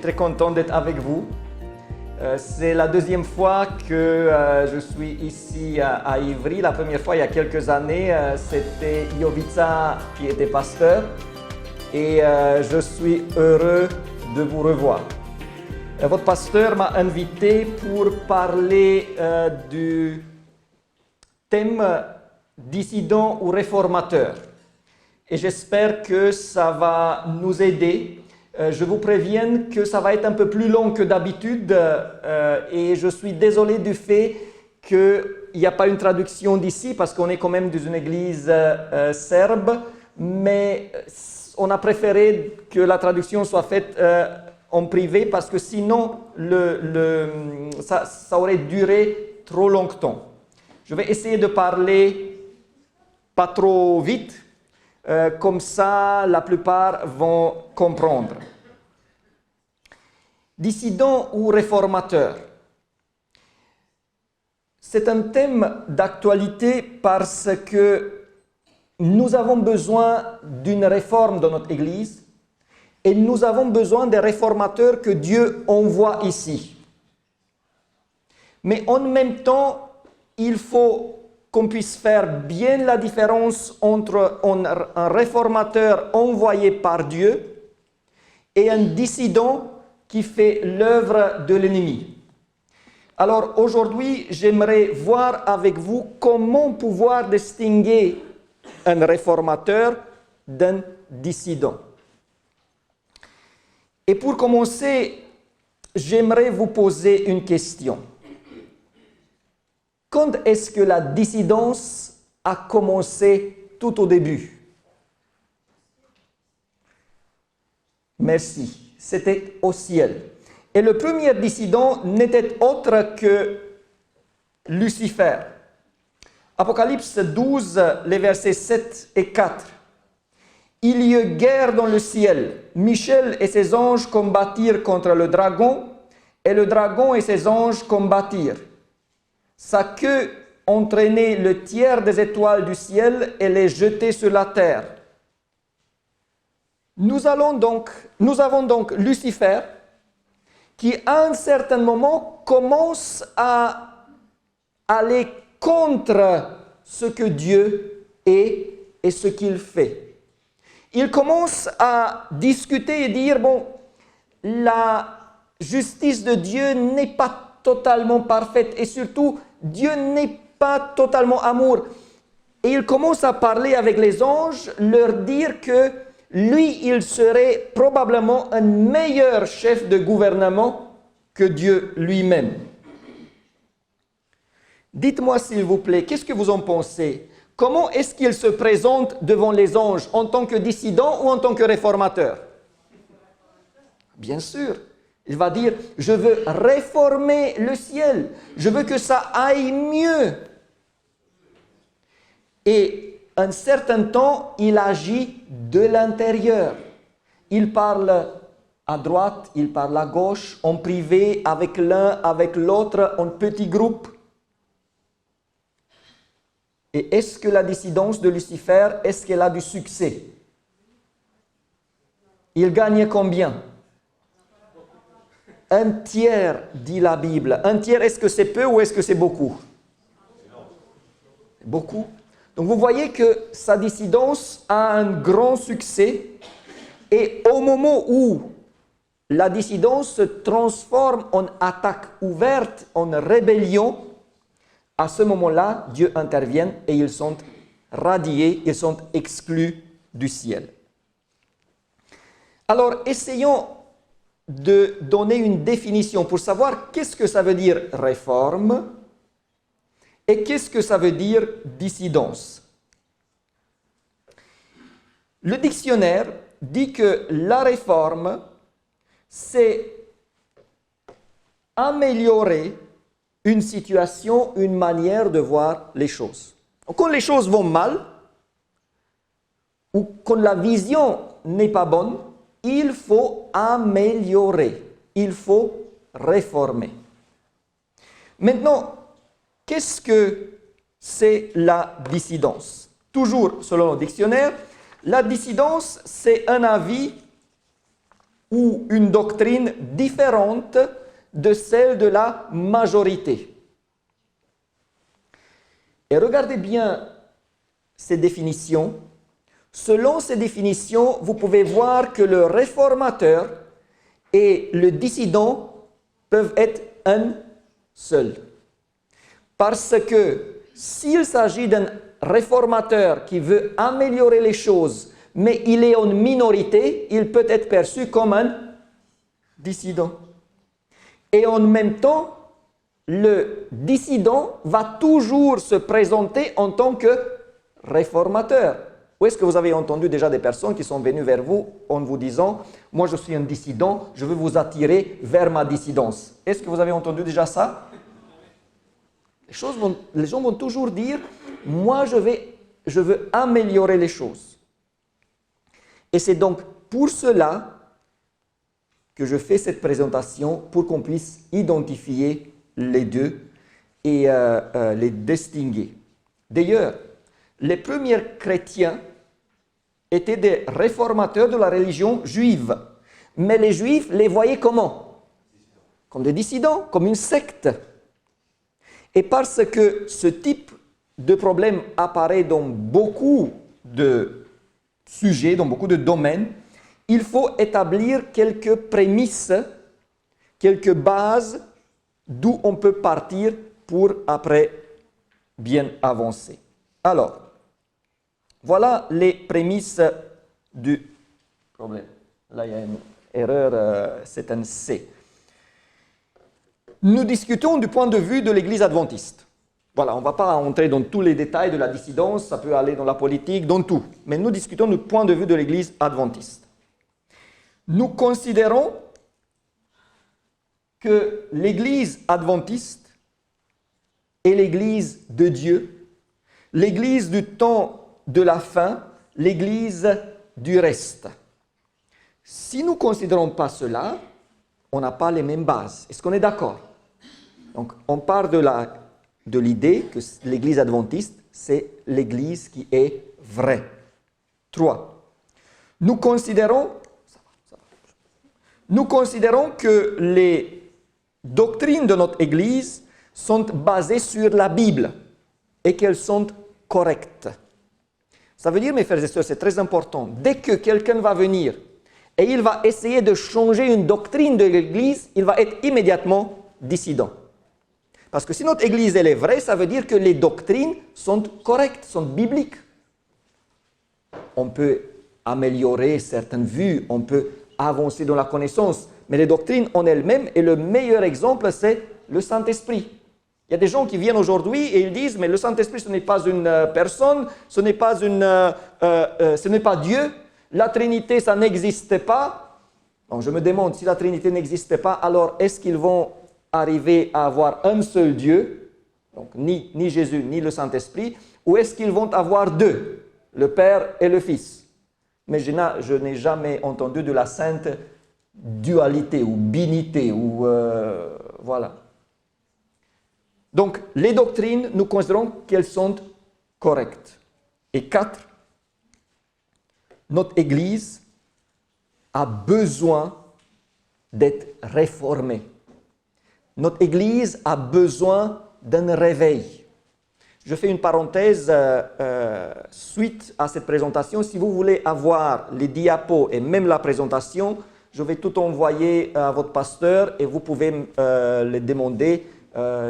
très content d'être avec vous. C'est la deuxième fois que je suis ici à Ivry. La première fois, il y a quelques années, c'était Jovica qui était pasteur. Et je suis heureux de vous revoir. Votre pasteur m'a invité pour parler du thème dissident ou réformateur. Et j'espère que ça va nous aider. Je vous préviens que ça va être un peu plus long que d'habitude et je suis désolé du fait qu'il n'y a pas une traduction d'ici parce qu'on est quand même dans une église serbe, mais on a préféré que la traduction soit faite en privé parce que sinon ça aurait duré trop longtemps. Je vais essayer de parler pas trop vite. Comme ça, la plupart vont comprendre. Dissident ou réformateur. C'est un thème d'actualité parce que nous avons besoin d'une réforme dans notre Église et nous avons besoin des réformateurs que Dieu envoie ici. Mais en même temps, il faut qu'on puisse faire bien la différence entre un réformateur envoyé par Dieu et un dissident qui fait l'œuvre de l'ennemi. Alors aujourd'hui, j'aimerais voir avec vous comment pouvoir distinguer un réformateur d'un dissident. Et pour commencer, j'aimerais vous poser une question. Quand est-ce que la dissidence a commencé tout au début? Merci, c'était au ciel. Et le premier dissident n'était autre que Lucifer. Apocalypse 12, les versets 7 et 4. Il y eut guerre dans le ciel. Michel et ses anges combattirent contre le dragon, et le dragon et ses anges combattirent. Sa queue entraînait le tiers des étoiles du ciel et les jetait sur la terre. Nous avons donc Lucifer qui, à un certain moment, commence à aller contre ce que Dieu est et ce qu'il fait. Il commence à discuter et dire, bon, la justice de Dieu n'est pas totalement parfaite et surtout, Dieu n'est pas totalement amour. Et il commence à parler avec les anges, leur dire que lui, il serait probablement un meilleur chef de gouvernement que Dieu lui-même. Dites-moi s'il vous plaît, qu'est-ce que vous en pensez? Comment est-ce qu'il se présente devant les anges en tant que dissident ou en tant que réformateur? Bien sûr. Il va dire, je veux réformer le ciel. Je veux que ça aille mieux. Et un certain temps, il agit de l'intérieur. Il parle à droite, il parle à gauche, en privé, avec l'un, avec l'autre, en petits groupes. Et est-ce que la dissidence de Lucifer, est-ce qu'elle a du succès? Il gagne combien? Un tiers, dit la Bible. Un tiers, est-ce que c'est peu ou est-ce que c'est beaucoup? Beaucoup. Donc vous voyez que sa dissidence a un grand succès et au moment où la dissidence se transforme en attaque ouverte, en rébellion, à ce moment-là, Dieu intervient et ils sont radiés, ils sont exclus du ciel. Alors essayons de donner une définition pour savoir qu'est-ce que ça veut dire réforme et qu'est-ce que ça veut dire dissidence. Le dictionnaire dit que la réforme, c'est améliorer une situation, une manière de voir les choses. Donc, quand les choses vont mal ou quand la vision n'est pas bonne, il faut améliorer, il faut réformer. Maintenant, qu'est-ce que c'est la dissidence? Toujours selon le dictionnaire, la dissidence, c'est un avis ou une doctrine différente de celle de la majorité. Et regardez bien ces définitions. Selon ces définitions, vous pouvez voir que le réformateur et le dissident peuvent être un seul. Parce que s'il s'agit d'un réformateur qui veut améliorer les choses, mais il est en minorité, il peut être perçu comme un dissident. Et en même temps, le dissident va toujours se présenter en tant que réformateur. Où est-ce que vous avez entendu déjà des personnes qui sont venues vers vous en vous disant « Moi, je suis un dissident, je veux vous attirer vers ma dissidence ». Est-ce que vous avez entendu déjà ça? Les gens vont toujours dire « Moi, je veux améliorer les choses ». Et c'est donc pour cela que je fais cette présentation, pour qu'on puisse identifier les deux et les distinguer. D'ailleurs, les premiers chrétiens étaient des réformateurs de la religion juive. Mais les juifs les voyaient comment? Comme des dissidents, comme une secte. Et parce que ce type de problème apparaît dans beaucoup de sujets, dans beaucoup de domaines, il faut établir quelques prémices, quelques bases d'où on peut partir pour après bien avancer. Alors, voilà les prémices du problème. Là, il y a une erreur, c'est un C. Nous discutons du point de vue de l'Église adventiste. Voilà, on ne va pas entrer dans tous les détails de la dissidence, ça peut aller dans la politique, dans tout. Mais nous discutons du point de vue de l'Église adventiste. Nous considérons que l'Église adventiste est l'Église de Dieu, l'Église du temps de la fin, l'Église du reste. Si nous ne considérons pas cela, on n'a pas les mêmes bases. Est-ce qu'on est d'accord? Donc, on part de l'idée que l'Église adventiste, c'est l'Église qui est vraie. 3. Nous considérons que les doctrines de notre Église sont basées sur la Bible et qu'elles sont correctes. Ça veut dire, mes frères et sœurs, c'est très important, dès que quelqu'un va venir et il va essayer de changer une doctrine de l'Église, il va être immédiatement dissident. Parce que si notre Église elle est vraie, ça veut dire que les doctrines sont correctes, sont bibliques. On peut améliorer certaines vues, on peut avancer dans la connaissance, mais les doctrines en elles-mêmes, et le meilleur exemple, c'est le Saint-Esprit. Il y a des gens qui viennent aujourd'hui et ils disent, mais le Saint-Esprit, ce n'est pas une personne, ce n'est pas Dieu, la Trinité, ça n'existe pas. Donc je me demande, si la Trinité n'existe pas, alors est-ce qu'ils vont arriver à avoir un seul Dieu, donc ni Jésus, ni le Saint-Esprit, ou est-ce qu'ils vont avoir deux, le Père et le Fils? Mais je n'ai jamais entendu de la sainte dualité ou binité, ou voilà. Donc, les doctrines, nous considérons qu'elles sont correctes. Et 4, notre Église a besoin d'être réformée. Notre Église a besoin d'un réveil. Je fais une parenthèse suite à cette présentation. Si vous voulez avoir les diapos et même la présentation, je vais tout envoyer à votre pasteur et vous pouvez les demander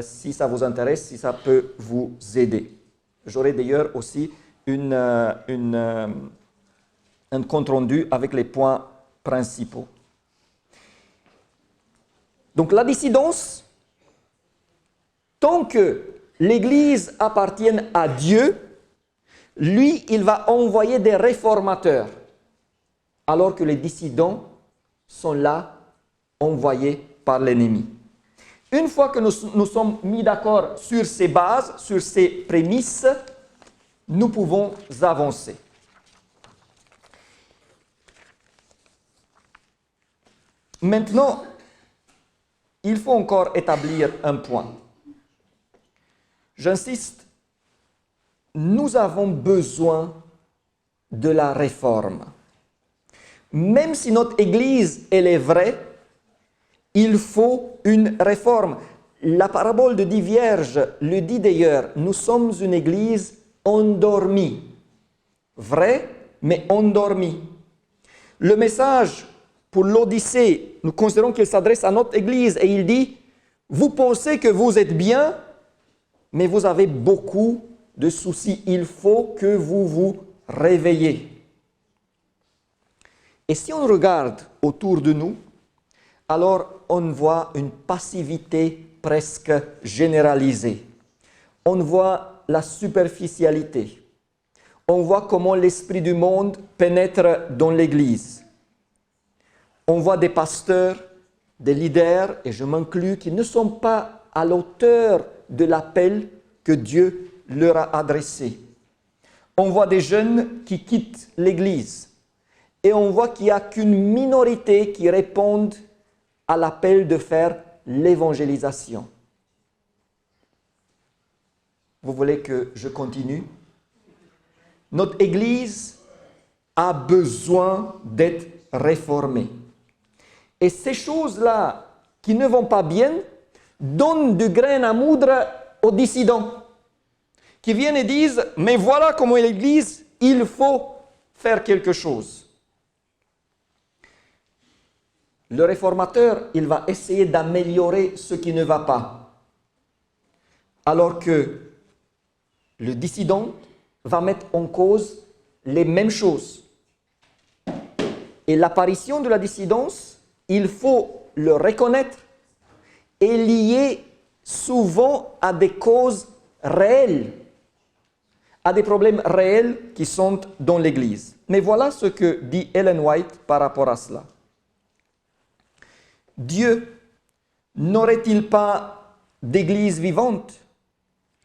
si ça vous intéresse, si ça peut vous aider. J'aurai d'ailleurs aussi un compte-rendu avec les points principaux. Donc la dissidence, tant que l'Église appartient à Dieu, lui, il va envoyer des réformateurs, alors que les dissidents sont là, envoyés par l'ennemi. Une fois que nous sommes mis d'accord sur ces bases, sur ces prémices, nous pouvons avancer. Maintenant, il faut encore établir un point. J'insiste, nous avons besoin de la réforme. Même si notre Église, elle est vraie, il faut une réforme. La parabole de 10 vierges le dit d'ailleurs, nous sommes une Église endormie. Vraie, mais endormie. Le message pour l'Odyssée, nous considérons qu'il s'adresse à notre Église et il dit, vous pensez que vous êtes bien, mais vous avez beaucoup de soucis. Il faut que vous vous réveillez. Et si on regarde autour de nous, alors on voit une passivité presque généralisée. On voit la superficialité. On voit comment l'esprit du monde pénètre dans l'Église. On voit des pasteurs, des leaders, et je m'inclus, qui ne sont pas à l'auteur de l'appel que Dieu leur a adressé. On voit des jeunes qui quittent l'Église. Et on voit qu'il n'y a qu'une minorité qui répondent à l'appel de faire l'évangélisation. Vous voulez que je continue? Notre Église a besoin d'être réformée. Et ces choses-là qui ne vont pas bien donnent du grain à moudre aux dissidents qui viennent et disent « Mais voilà comment est l'Église, il faut faire quelque chose. » Le réformateur, il va essayer d'améliorer ce qui ne va pas. Alors que le dissident va mettre en cause les mêmes choses. Et l'apparition de la dissidence, il faut le reconnaître, est liée souvent à des causes réelles, à des problèmes réels qui sont dans l'Église. Mais voilà ce que dit Ellen White par rapport à cela. Dieu n'aurait-il pas d'église vivante?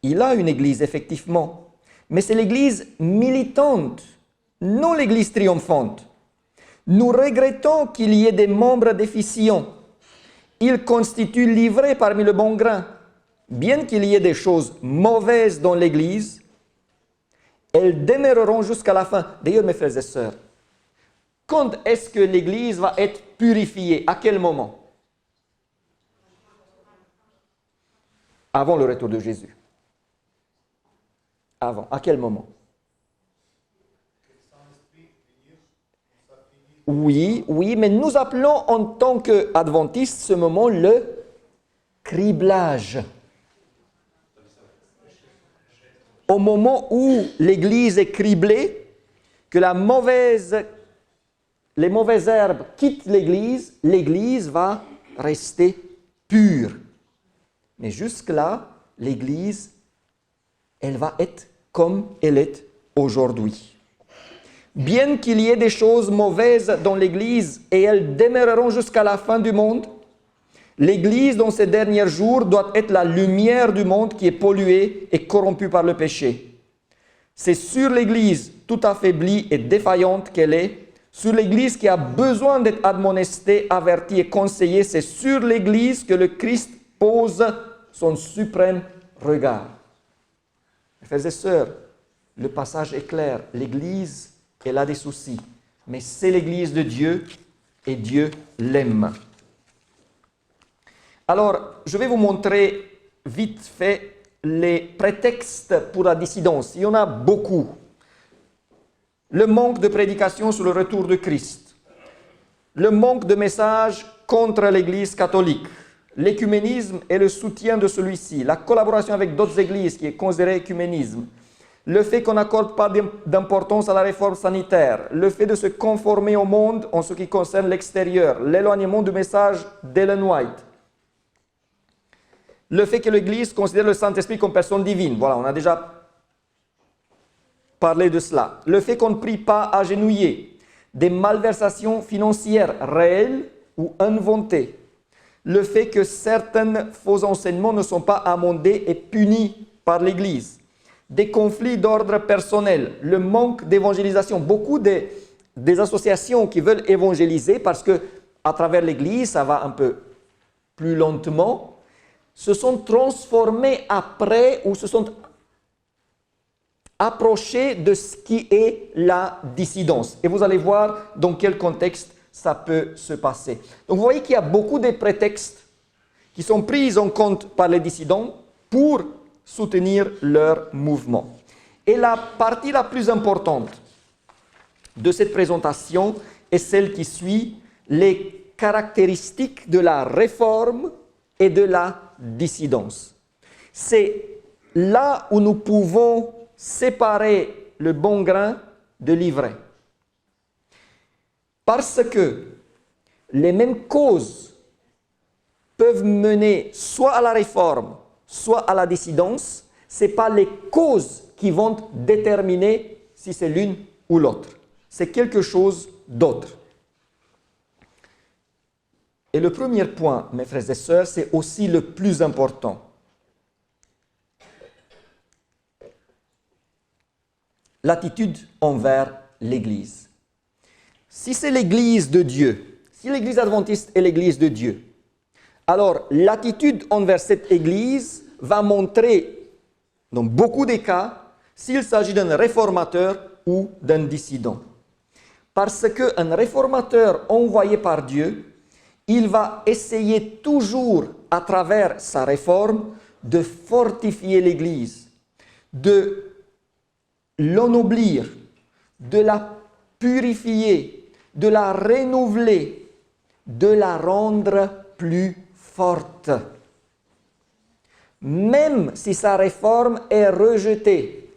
Il a une église, effectivement, mais c'est l'église militante, non l'église triomphante. Nous regrettons qu'il y ait des membres déficients. Ils constituent l'ivrée parmi le bon grain. Bien qu'il y ait des choses mauvaises dans l'église, elles demeureront jusqu'à la fin. D'ailleurs, mes frères et sœurs, quand est-ce que l'église va être purifiée? À quel moment? Avant le retour de Jésus. Avant. À quel moment? Oui, mais nous appelons en tant qu'adventistes ce moment le criblage. Au moment où l'Église est criblée, que les mauvaises herbes quittent l'Église, l'Église va rester pure. Mais jusque-là, l'Église, elle va être comme elle est aujourd'hui. Bien qu'il y ait des choses mauvaises dans l'Église et elles demeureront jusqu'à la fin du monde, l'Église dans ces derniers jours doit être la lumière du monde qui est polluée et corrompue par le péché. C'est sur l'Église tout affaiblie et défaillante qu'elle est, sur l'Église qui a besoin d'être admonestée, avertie et conseillée, c'est sur l'Église que le Christ pose son suprême regard. Frères et sœurs, le passage est clair. L'Église, elle a des soucis, mais c'est l'Église de Dieu et Dieu l'aime. Alors, je vais vous montrer vite fait les prétextes pour la dissidence. Il y en a beaucoup. Le manque de prédication sur le retour de Christ. Le manque de message contre l'Église catholique. L'écuménisme et le soutien de celui-ci. La collaboration avec d'autres églises qui est considérée écuménisme. Le fait qu'on n'accorde pas d'importance à la réforme sanitaire. Le fait de se conformer au monde en ce qui concerne l'extérieur. L'éloignement du message d'Ellen White. Le fait que l'Église considère le Saint-Esprit comme personne divine. Voilà, on a déjà parlé de cela. Le fait qu'on ne prie pas agenouillé. Des malversations financières réelles ou inventées. Le fait que certains faux enseignements ne sont pas amendés et punis par l'Église. Des conflits d'ordre personnel. Le manque d'évangélisation. Beaucoup des associations qui veulent évangéliser parce que à travers l'Église, ça va un peu plus lentement, se sont transformées après ou se sont approcher de ce qui est la dissidence. Et vous allez voir dans quel contexte ça peut se passer. Donc vous voyez qu'il y a beaucoup de prétextes qui sont pris en compte par les dissidents pour soutenir leur mouvement. Et la partie la plus importante de cette présentation est celle qui suit, les caractéristiques de la réforme et de la dissidence. C'est là où nous pouvons séparer le bon grain de l'ivraie. Parce que les mêmes causes peuvent mener soit à la réforme, soit à la dissidence. Ce n'est pas les causes qui vont déterminer si c'est l'une ou l'autre. C'est quelque chose d'autre. Et le premier point, mes frères et sœurs, c'est aussi le plus important. L'attitude envers l'Église. Si c'est l'Église de Dieu, si l'Église adventiste est l'Église de Dieu, alors l'attitude envers cette Église va montrer, dans beaucoup de cas, s'il s'agit d'un réformateur ou d'un dissident. Parce qu'un réformateur envoyé par Dieu, il va essayer toujours, à travers sa réforme, de fortifier l'Église, de l'ennoblir, de la purifier, de la renouveler, de la rendre plus forte. Même si sa réforme est rejetée,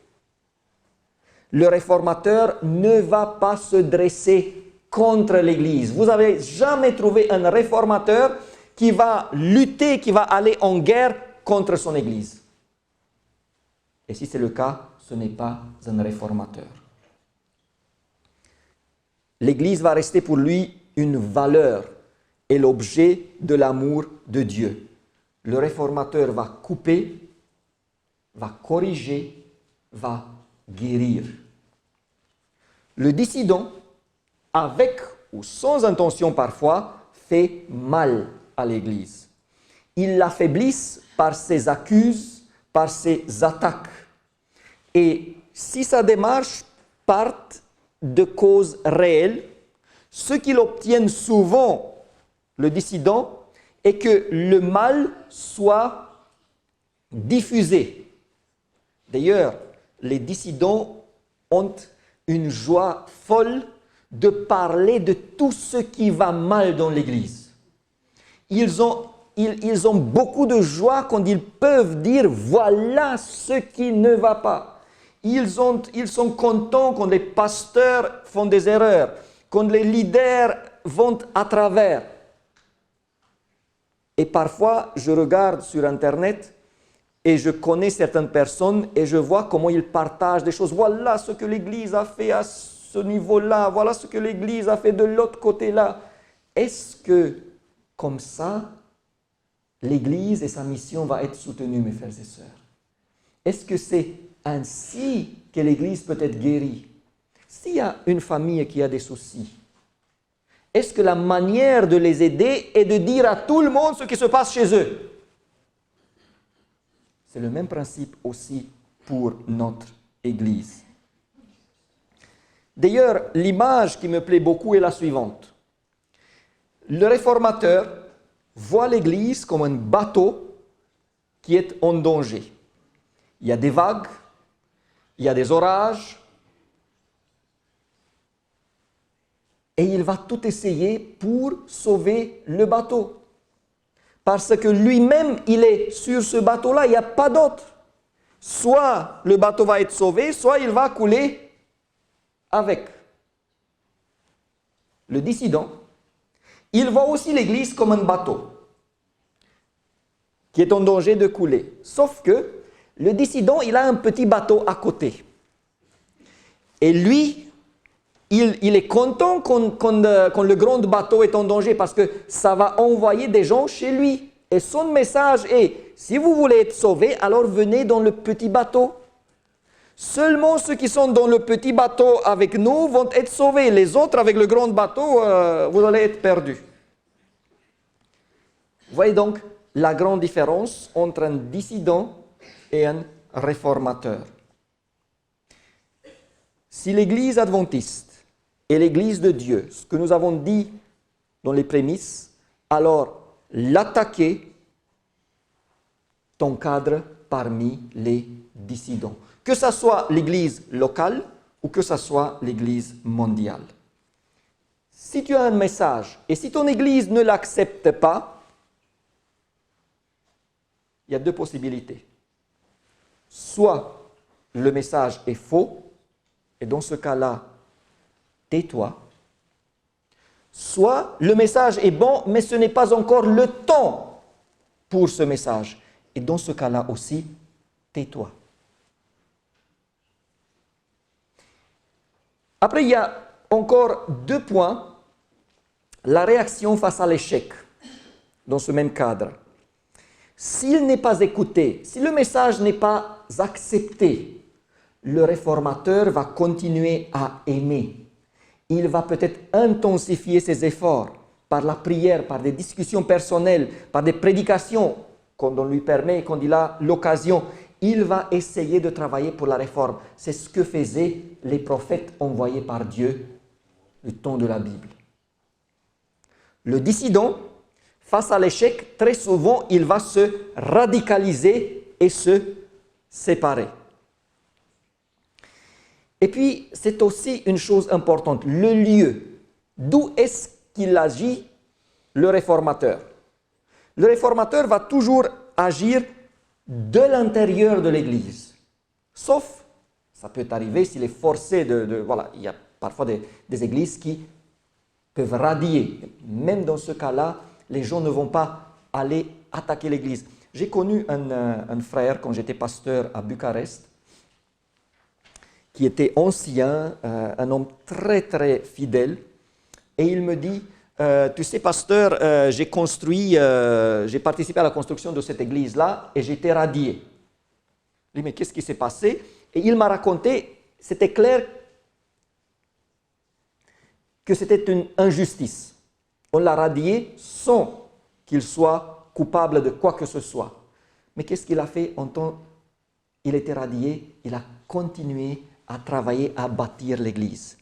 le réformateur ne va pas se dresser contre l'Église. Vous n'avez jamais trouvé un réformateur qui va lutter, qui va aller en guerre contre son Église. Et si c'est le cas, ce n'est pas un réformateur. L'Église va rester pour lui une valeur et l'objet de l'amour de Dieu. Le réformateur va couper, va corriger, va guérir. Le dissident, avec ou sans intention parfois, fait mal à l'Église. Il l'affaiblisse par ses accuses, par ses attaques. Et si sa démarche part de causes réelles, ce qu'il obtient souvent, le dissident, est que le mal soit diffusé. D'ailleurs, les dissidents ont une joie folle de parler de tout ce qui va mal dans l'Église. Ils ont beaucoup de joie quand ils peuvent dire « voilà ce qui ne va pas ». Ils sont contents quand les pasteurs font des erreurs, quand les leaders vont à travers. Et parfois, je regarde sur Internet et je connais certaines personnes et je vois comment ils partagent des choses. Voilà ce que l'Église a fait à ce niveau-là, voilà ce que l'Église a fait de l'autre côté-là. Est-ce que, comme ça, l'Église et sa mission va être soutenue, mes frères et sœurs? Est-ce que c'est ainsi que l'Église peut être guérie? S'il y a une famille qui a des soucis, est-ce que la manière de les aider est de dire à tout le monde ce qui se passe chez eux? C'est le même principe aussi pour notre Église. D'ailleurs, l'image qui me plaît beaucoup est la suivante. Le réformateur voit l'Église comme un bateau qui est en danger. Il y a des vagues, il y a des orages, et il va tout essayer pour sauver le bateau. Parce que lui-même, il est sur ce bateau-là, il n'y a pas d'autre. Soit le bateau va être sauvé, soit il va couler avec. Le dissident, il voit aussi l'Église comme un bateau qui est en danger de couler. Sauf que le dissident, il a un petit bateau à côté. Et lui, il est content quand le grand bateau est en danger parce que ça va envoyer des gens chez lui. Et son message est, si vous voulez être sauvé, alors venez dans le petit bateau. Seulement ceux qui sont dans le petit bateau avec nous vont être sauvés. Les autres, avec le grand bateau, vous allez être perdus. Vous voyez donc la grande différence entre un dissident et un réformateur. Si l'Église adventiste est l'Église de Dieu, ce que nous avons dit dans les prémices, alors l'attaquer t'encadre parmi les dissidents. Que ce soit l'Église locale ou que ce soit l'Église mondiale. Si tu as un message et si ton Église ne l'accepte pas, il y a deux possibilités. Soit le message est faux, et dans ce cas-là, tais-toi. Soit le message est bon, mais ce n'est pas encore le temps pour ce message. Et dans ce cas-là aussi, tais-toi. Après, il y a encore deux points. La réaction face à l'échec, dans ce même cadre. S'il n'est pas écouté, si le message n'est pas accepté, le réformateur va continuer à aimer. Il va peut-être intensifier ses efforts par la prière, par des discussions personnelles, par des prédications, quand on lui permet, quand il a l'occasion. Il va essayer de travailler pour la réforme. C'est ce que faisaient les prophètes envoyés par Dieu le temps de la Bible. Le dissident, face à l'échec, très souvent, il va se radicaliser et se séparer. Et puis, c'est aussi une chose importante, le lieu. D'où est-ce qu'il agit, le réformateur? Le réformateur va toujours agir de l'intérieur de l'Église. Sauf, ça peut arriver s'il est forcé voilà, il y a parfois des églises qui peuvent radier. Même dans ce cas-là, les gens ne vont pas aller attaquer l'Église. J'ai connu un frère quand j'étais pasteur à Bucarest, qui était ancien, un homme très très fidèle, et il me dit, tu sais pasteur, j'ai participé à la construction de cette église-là et j'ai été radié. Je lui dis, mais qu'est-ce qui s'est passé? Et il m'a raconté, c'était clair que c'était une injustice. On l'a radié sans qu'il soit coupable de quoi que ce soit. Mais qu'est-ce qu'il a fait en temps il était radié? Il a continué à travailler, à bâtir l'église.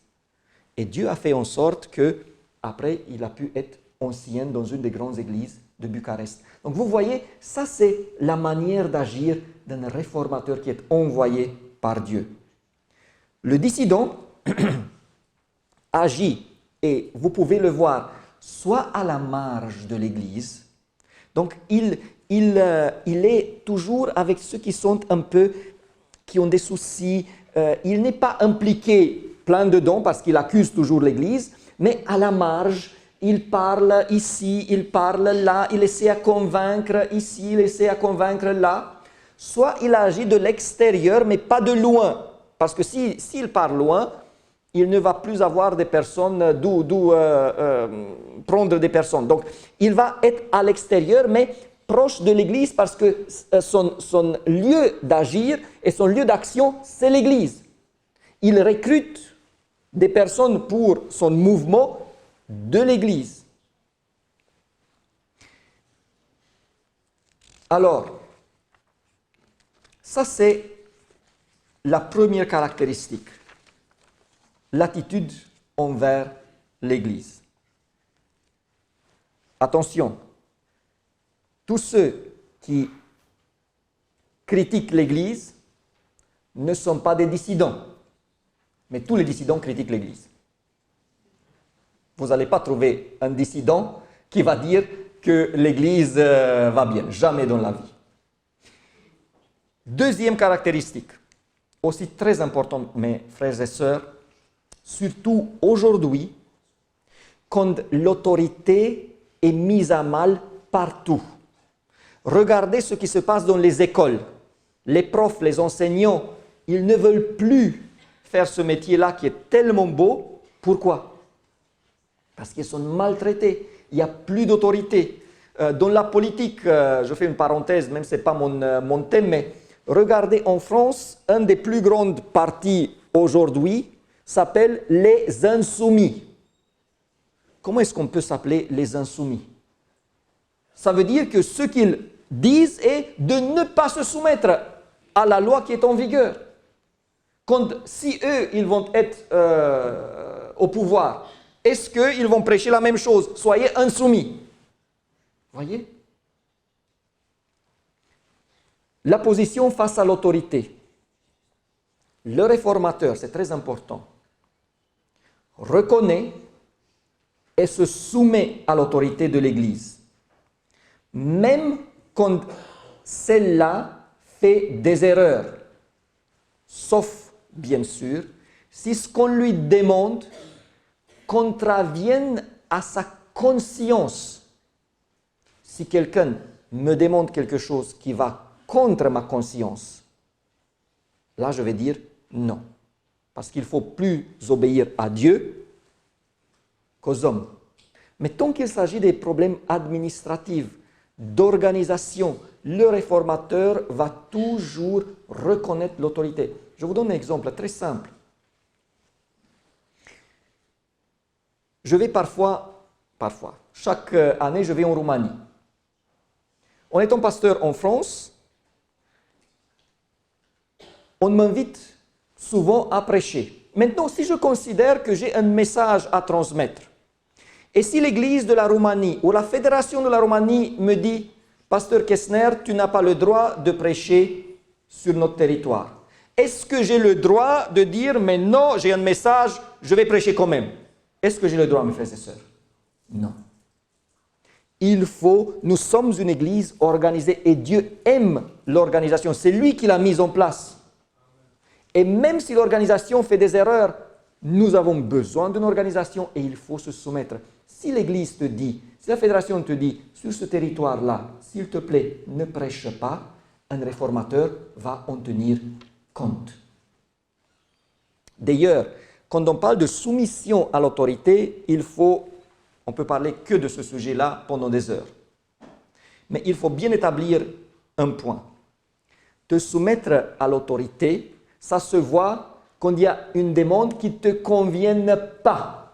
Et Dieu a fait en sorte que, après, il a pu être ancien dans une des grandes églises de Bucarest. Donc vous voyez, ça c'est la manière d'agir d'un réformateur qui est envoyé par Dieu. Le dissident agit, et vous pouvez le voir, soit à la marge de l'église. Donc il est toujours avec ceux qui sont un peu, qui ont des soucis. Il n'est pas impliqué plein dedans parce qu'il accuse toujours l'église, mais à la marge, il parle ici, il parle là, il essaie à convaincre ici, il essaie à convaincre là. Soit il agit de l'extérieur, mais pas de loin. Parce que s'il part loin, il ne va plus avoir des personnes d'où prendre des personnes. Donc, il va être à l'extérieur, mais proche de l'église parce que son lieu d'agir et son lieu d'action, c'est l'église. Il recrute des personnes pour son mouvement de l'église. Alors, ça c'est la première caractéristique, l'attitude envers l'église. Attention, tous ceux qui critiquent l'église ne sont pas des dissidents, mais tous les dissidents critiquent l'église. Vous n'allez pas trouver un dissident qui va dire que l'église va bien, jamais dans la vie. Deuxième caractéristique, aussi très importante, mes frères et sœurs, surtout aujourd'hui, quand l'autorité est mise à mal partout. Regardez ce qui se passe dans les écoles. Les profs, les enseignants, ils ne veulent plus faire ce métier-là qui est tellement beau. Pourquoi? Parce qu'ils sont maltraités. Il n'y a plus d'autorité. Dans la politique, je fais une parenthèse, même si ce n'est pas mon thème, mais regardez en France, un des plus grands partis aujourd'hui s'appelle les Insoumis. Comment est-ce qu'on peut s'appeler les Insoumis? Ça veut dire que ce qu'ils disent est de ne pas se soumettre à la loi qui est en vigueur. si eux, ils vont être au pouvoir, est-ce qu'ils vont prêcher la même chose? Soyez insoumis. Voyez? La position face à l'autorité. Le réformateur, c'est très important, reconnaît et se soumet à l'autorité de l'Église, même quand celle-là fait des erreurs, sauf, bien sûr, si ce qu'on lui demande contravient à sa conscience. Si quelqu'un me demande quelque chose qui va contre ma conscience, là je vais dire non. Parce qu'il faut plus obéir à Dieu qu'aux hommes. Mais tant qu'il s'agit des problèmes administratifs, d'organisation, le réformateur va toujours reconnaître l'autorité. Je vous donne un exemple très simple. Je vais parfois, chaque année, je vais en Roumanie. En étant pasteur en France, on m'invite souvent à prêcher. Maintenant, si je considère que j'ai un message à transmettre, et si l'Église de la Roumanie ou la Fédération de la Roumanie me dit « Pasteur Kessner, tu n'as pas le droit de prêcher sur notre territoire », est-ce que j'ai le droit de dire « Mais non, j'ai un message, je vais prêcher quand même ». Est-ce que j'ai le droit, mes frères et sœurs? Non. Nous sommes une Église organisée et Dieu aime l'organisation. C'est lui qui l'a mise en place. Et même si l'organisation fait des erreurs, nous avons besoin d'une organisation et il faut se soumettre. Si l'Église te dit, si la fédération te dit, sur ce territoire-là, s'il te plaît, ne prêche pas, un réformateur va en tenir compte. D'ailleurs, quand on parle de soumission à l'autorité, on peut parler que de ce sujet-là pendant des heures. Mais il faut bien établir un point. Te soumettre à l'autorité, ça se voit quand il y a une demande qui ne te convienne pas.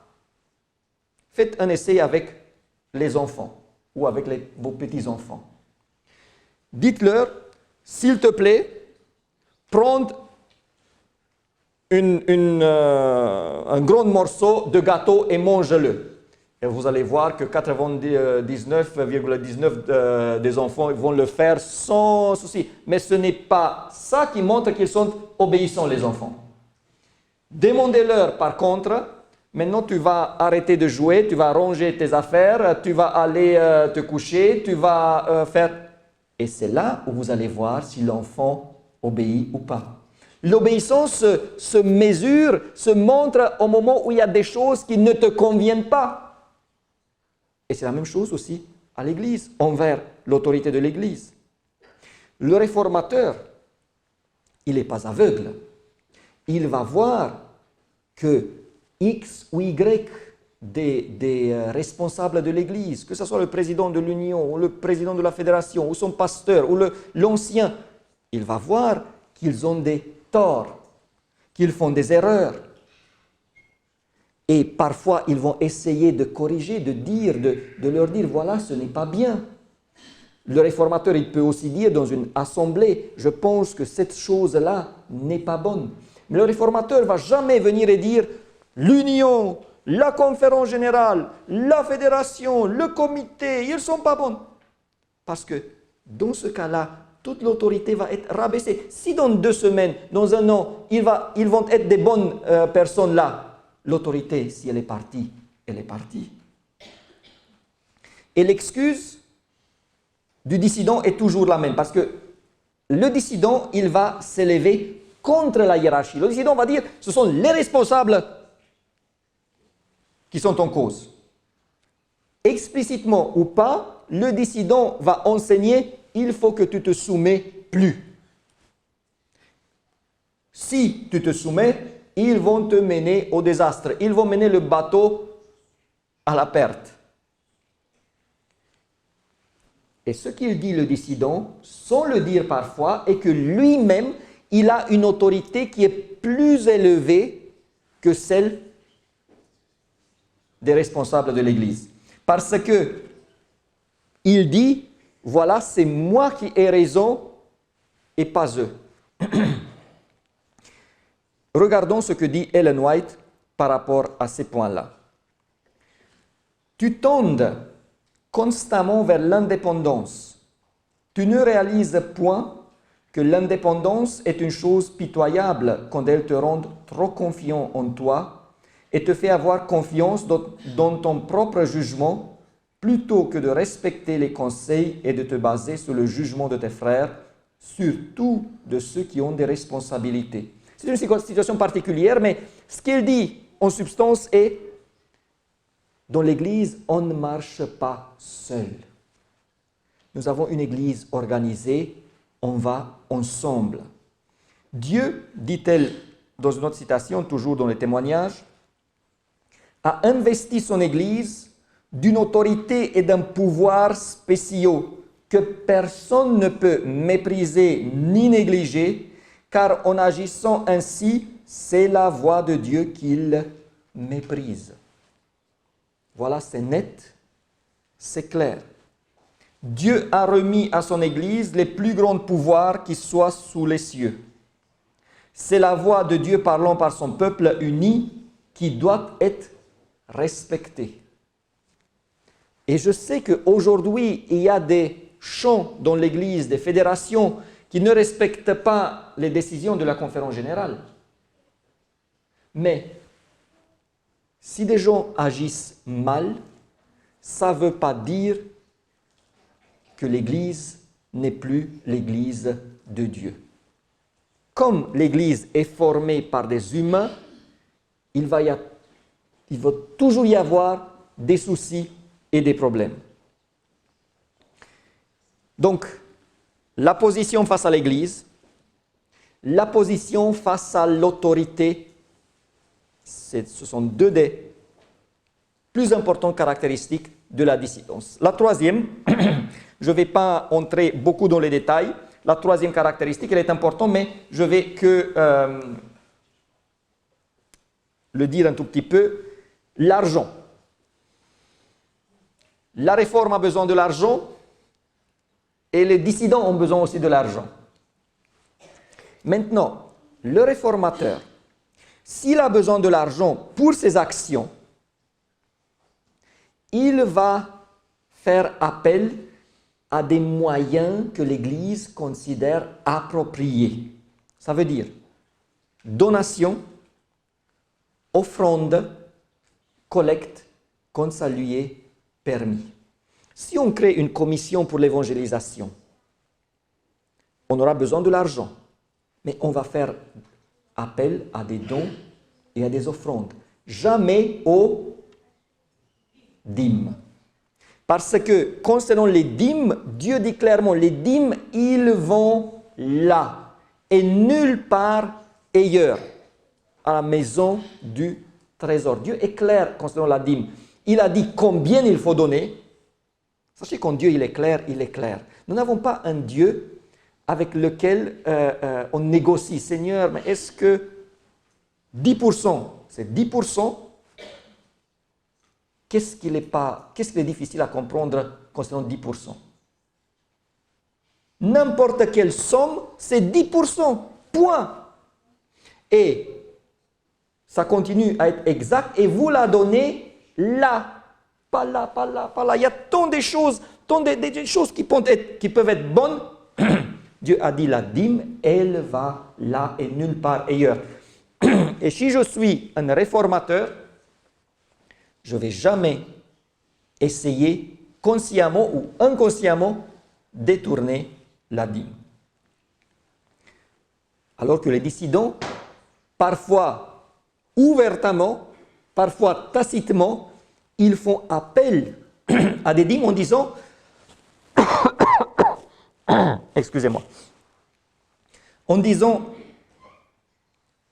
Faites un essai avec les enfants ou avec vos petits-enfants. Dites-leur, s'il te plaît, prends un grand morceau de gâteau et mange-le. Et vous allez voir que 99,19% des enfants vont le faire sans souci. Mais ce n'est pas ça qui montre qu'ils sont obéissants, les enfants. Demandez-leur par contre, maintenant tu vas arrêter de jouer, tu vas ranger tes affaires, tu vas aller te coucher, tu vas faire... Et c'est là où vous allez voir si l'enfant obéit ou pas. L'obéissance se mesure, se montre au moment où il y a des choses qui ne te conviennent pas. Et c'est la même chose aussi à l'Église, envers l'autorité de l'Église. Le réformateur, il n'est pas aveugle. Il va voir que X ou Y des responsables de l'Église, que ce soit le président de l'Union, ou le président de la Fédération, ou son pasteur, ou l'ancien, il va voir qu'ils ont des torts, qu'ils font des erreurs. Et parfois, ils vont essayer de corriger, de leur dire, voilà, ce n'est pas bien. Le réformateur, il peut aussi dire dans une assemblée, je pense que cette chose-là n'est pas bonne. Mais le réformateur ne va jamais venir et dire, l'union, la conférence générale, la fédération, le comité, ils ne sont pas bons. Parce que dans ce cas-là, toute l'autorité va être rabaissée. Si dans 2 semaines, dans 1 an, ils vont être des bonnes personnes là, l'autorité, si elle est partie, elle est partie. Et l'excuse du dissident est toujours la même, parce que le dissident, il va s'élever contre la hiérarchie. Le dissident va dire, ce sont les responsables qui sont en cause. Explicitement ou pas, le dissident va enseigner, il faut que tu te soumets plus. Si tu te soumets, ils vont te mener au désastre. Ils vont mener le bateau à la perte. Et ce qu'il dit le dissident, sans le dire parfois, est que lui-même, il a une autorité qui est plus élevée que celle des responsables de l'Église. Parce que il dit, voilà, c'est moi qui ai raison et pas eux. Regardons ce que dit Ellen White par rapport à ces points-là. Tu tendes constamment vers l'indépendance. Tu ne réalises point que l'indépendance est une chose pitoyable quand elle te rend trop confiant en toi et te fait avoir confiance dans ton propre jugement plutôt que de respecter les conseils et de te baser sur le jugement de tes frères, surtout de ceux qui ont des responsabilités. C'est une situation particulière, mais ce qu'il dit en substance est dans l'Église, on ne marche pas seul. Nous avons une Église organisée, on va ensemble. Dieu, dit-elle dans une autre citation, toujours dans les témoignages, a investi son Église d'une autorité et d'un pouvoir spéciaux que personne ne peut mépriser ni négliger, car en agissant ainsi, c'est la voix de Dieu qu'il méprise. Voilà, c'est net, c'est clair. Dieu a remis à son Église les plus grands pouvoirs qui soient sous les cieux. C'est la voix de Dieu parlant par son peuple uni qui doit être respectée. Et je sais qu'aujourd'hui, il y a des chants dans l'Église, des fédérations qui ne respectent pas les décisions de la conférence générale. Mais si des gens agissent mal, ça ne veut pas dire que l'Église n'est plus l'Église de Dieu. Comme l'Église est formée par des humains, il va toujours y avoir des soucis et des problèmes. Donc, la position face à l'Église, la position face à l'autorité, ce sont deux des plus importantes caractéristiques de la dissidence. La troisième, je ne vais pas entrer beaucoup dans les détails, la troisième caractéristique, elle est importante, mais je vais que le dire un tout petit peu, l'argent. La réforme a besoin de l'argent et les dissidents ont besoin aussi de l'argent. Maintenant, le réformateur, s'il a besoin de l'argent pour ses actions, il va faire appel à des moyens que l'Église considère appropriés. Ça veut dire donation, offrande, collecte, quand ça lui est permis. Si on crée une commission pour l'évangélisation, on aura besoin de l'argent, mais on va faire appel à des dons et à des offrandes. Jamais aux dîmes. Parce que concernant les dîmes, Dieu dit clairement, les dîmes, ils vont là et nulle part ailleurs, à la maison du trésor. Dieu est clair concernant la dîme. Il a dit combien il faut donner. Sachez qu'en Dieu, il est clair, il est clair. Nous n'avons pas un Dieu avec lequel on négocie. Seigneur, mais est-ce que 10%, c'est 10%? Qu'est-ce qu'il est difficile à comprendre concernant 10%? N'importe quelle somme, c'est 10%, point. Et ça continue à être exact et vous la donnez là, pas là, pas là, pas là. Il y a tant de choses, des choses qui peuvent être bonnes. Dieu a dit la dîme, elle va là et nulle part ailleurs. Et si je suis un réformateur, je ne vais jamais essayer consciemment ou inconsciemment détourner la dîme. Alors que les dissidents, parfois ouvertement, parfois tacitement, ils font appel à des dîmes en disant excusez-moi, en disant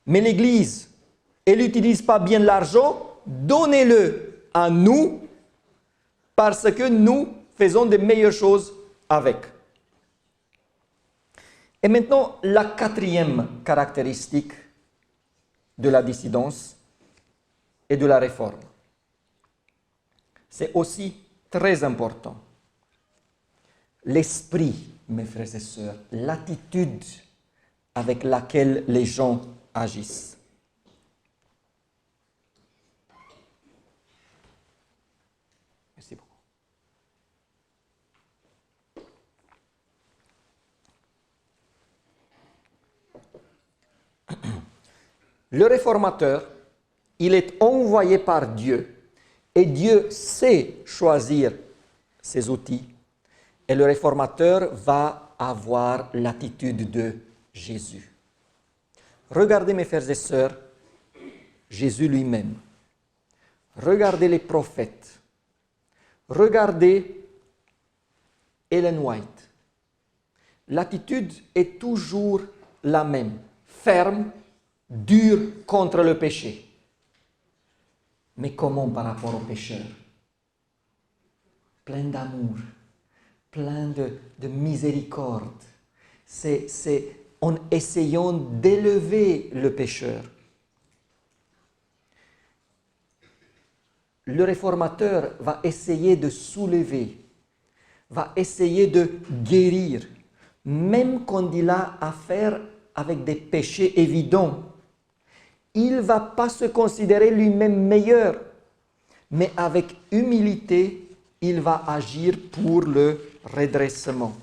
mais l'Église, elle n'utilise pas bien l'argent, donnez-le à nous parce que nous faisons de meilleures choses avec. Et maintenant, la quatrième caractéristique de la dissidence et de la réforme. C'est aussi très important. L'esprit, mes frères et sœurs, l'attitude avec laquelle les gens agissent. Le réformateur, il est envoyé par Dieu et Dieu sait choisir ses outils. Et le réformateur va avoir l'attitude de Jésus. Regardez mes frères et sœurs, Jésus lui-même. Regardez les prophètes. Regardez Ellen White. L'attitude est toujours la même, ferme, dure contre le péché. Mais comment par rapport au pécheur? Plein d'amour, plein de miséricorde. C'est en essayant d'élever le pécheur. Le réformateur va essayer de soulever, va essayer de guérir, même quand il a affaire avec des péchés évidents. Il ne va pas se considérer lui-même meilleur, mais avec humilité, il va agir pour le redressement.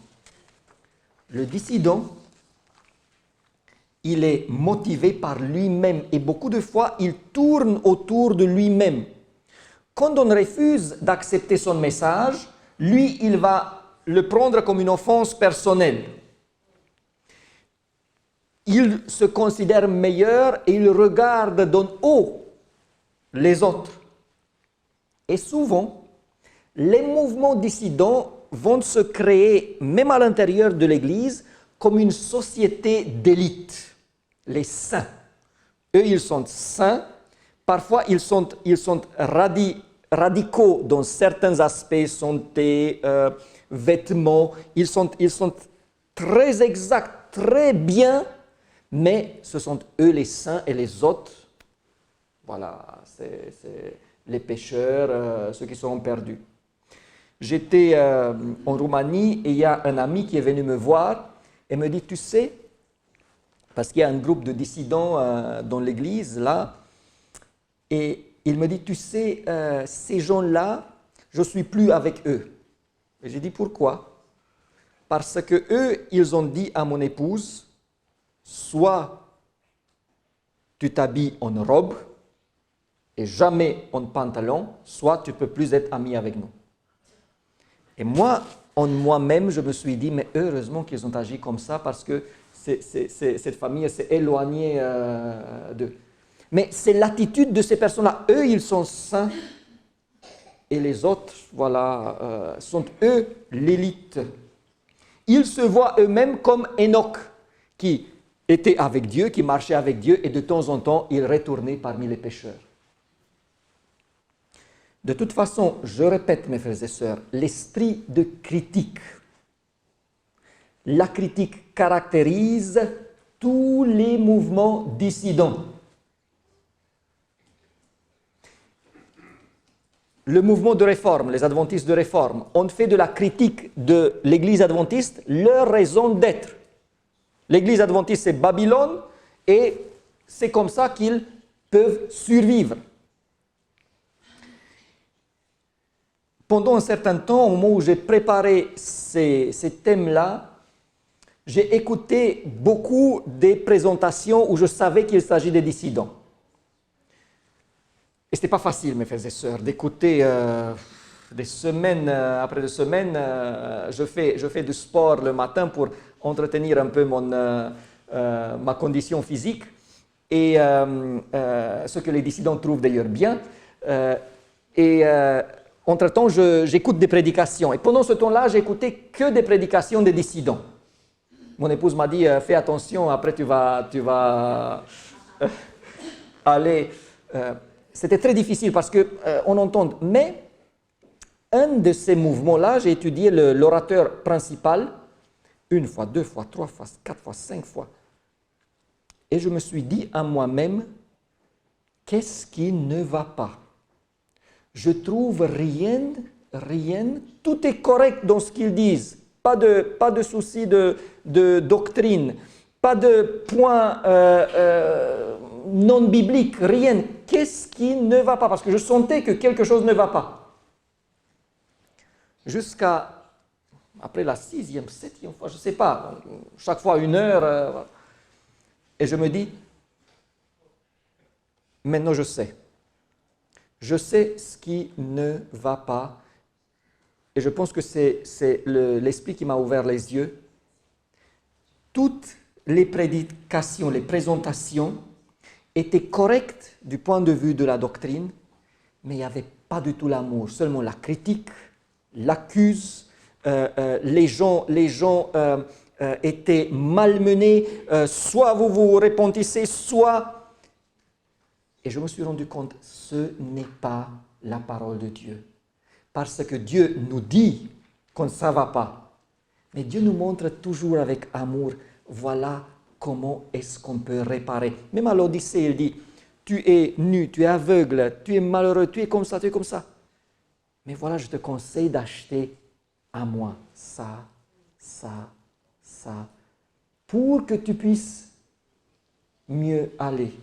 Le dissident, il est motivé par lui-même et beaucoup de fois, il tourne autour de lui-même. Quand on refuse d'accepter son message, lui, il va le prendre comme une offense personnelle. Il se considère meilleur et il regarde d'en haut les autres. Et souvent, les mouvements dissidents vont se créer, même à l'intérieur de l'Église, comme une société d'élite. Les saints. Eux, ils sont saints. Parfois, ils sont radicaux dans certains aspects, santé, vêtements. Ils sont très exacts, très bien, mais ce sont eux les saints et les autres, voilà, c'est les pécheurs, ceux qui seront perdus. J'étais en Roumanie et il y a un ami qui est venu me voir et me dit, tu sais, parce qu'il y a un groupe de dissidents dans l'église là, et il me dit, tu sais, ces gens-là, je ne suis plus avec eux. Et j'ai dit, pourquoi? Parce que eux, ils ont dit à mon épouse, soit tu t'habilles en robe et jamais en pantalon, soit tu ne peux plus être ami avec nous. Et moi, en moi-même, je me suis dit, mais heureusement qu'ils ont agi comme ça parce que cette famille s'est éloignée d'eux. Mais c'est l'attitude de ces personnes-là. Eux, ils sont saints et les autres, voilà, sont eux l'élite. Ils se voient eux-mêmes comme Enoch, qui était avec Dieu, qui marchait avec Dieu, et de temps en temps, il retournait parmi les pécheurs. De toute façon, je répète, mes frères et sœurs, l'esprit de critique. La critique caractérise tous les mouvements dissidents. Le mouvement de réforme, les adventistes de réforme, ont fait de la critique de l'Église adventiste leur raison d'être. L'Église adventiste, c'est Babylone, et c'est comme ça qu'ils peuvent survivre. Pendant un certain temps, au moment où j'ai préparé ces thèmes-là, j'ai écouté beaucoup des présentations où je savais qu'il s'agit des dissidents. Et ce n'était pas facile, mes frères et sœurs, d'écouter des semaines après des semaines. Je fais du sport le matin pour entretenir un peu ma condition physique. Et ce que les dissidents trouvent d'ailleurs bien. Entre-temps, j'écoute des prédications. Et pendant ce temps-là, j'écoutais que des prédications des dissidents. Mon épouse m'a dit, fais attention, après tu vas aller... C'était très difficile parce qu'on entend. Mais un de ces mouvements-là, j'ai étudié l'orateur principal, 1 fois, 2 fois, 3 fois, 4 fois, 5 fois. Et je me suis dit à moi-même, qu'est-ce qui ne va pas? Je trouve rien, tout est correct dans ce qu'ils disent. Pas de souci de doctrine, pas de point non biblique, rien. Qu'est-ce qui ne va pas? Parce que je sentais que quelque chose ne va pas. Jusqu'à, après la 6e, 7e fois, je ne sais pas, chaque fois 1 heure, et je me dis, maintenant je sais. Je sais ce qui ne va pas. Et je pense que c'est l'Esprit qui m'a ouvert les yeux. Toutes les prédications, les présentations étaient correctes du point de vue de la doctrine, mais il n'y avait pas du tout l'amour, seulement la critique, l'accuse. Les gens étaient malmenés, soit vous vous repentissez, soit... Et je me suis rendu compte, ce n'est pas la parole de Dieu. Parce que Dieu nous dit qu'on ne ça va pas. Mais Dieu nous montre toujours avec amour, voilà comment est-ce qu'on peut réparer. Même à l'Odyssée, il dit, tu es nu, tu es aveugle, tu es malheureux, tu es comme ça, tu es comme ça. Mais voilà, je te conseille d'acheter à moi ça, ça, ça, pour que tu puisses mieux aller.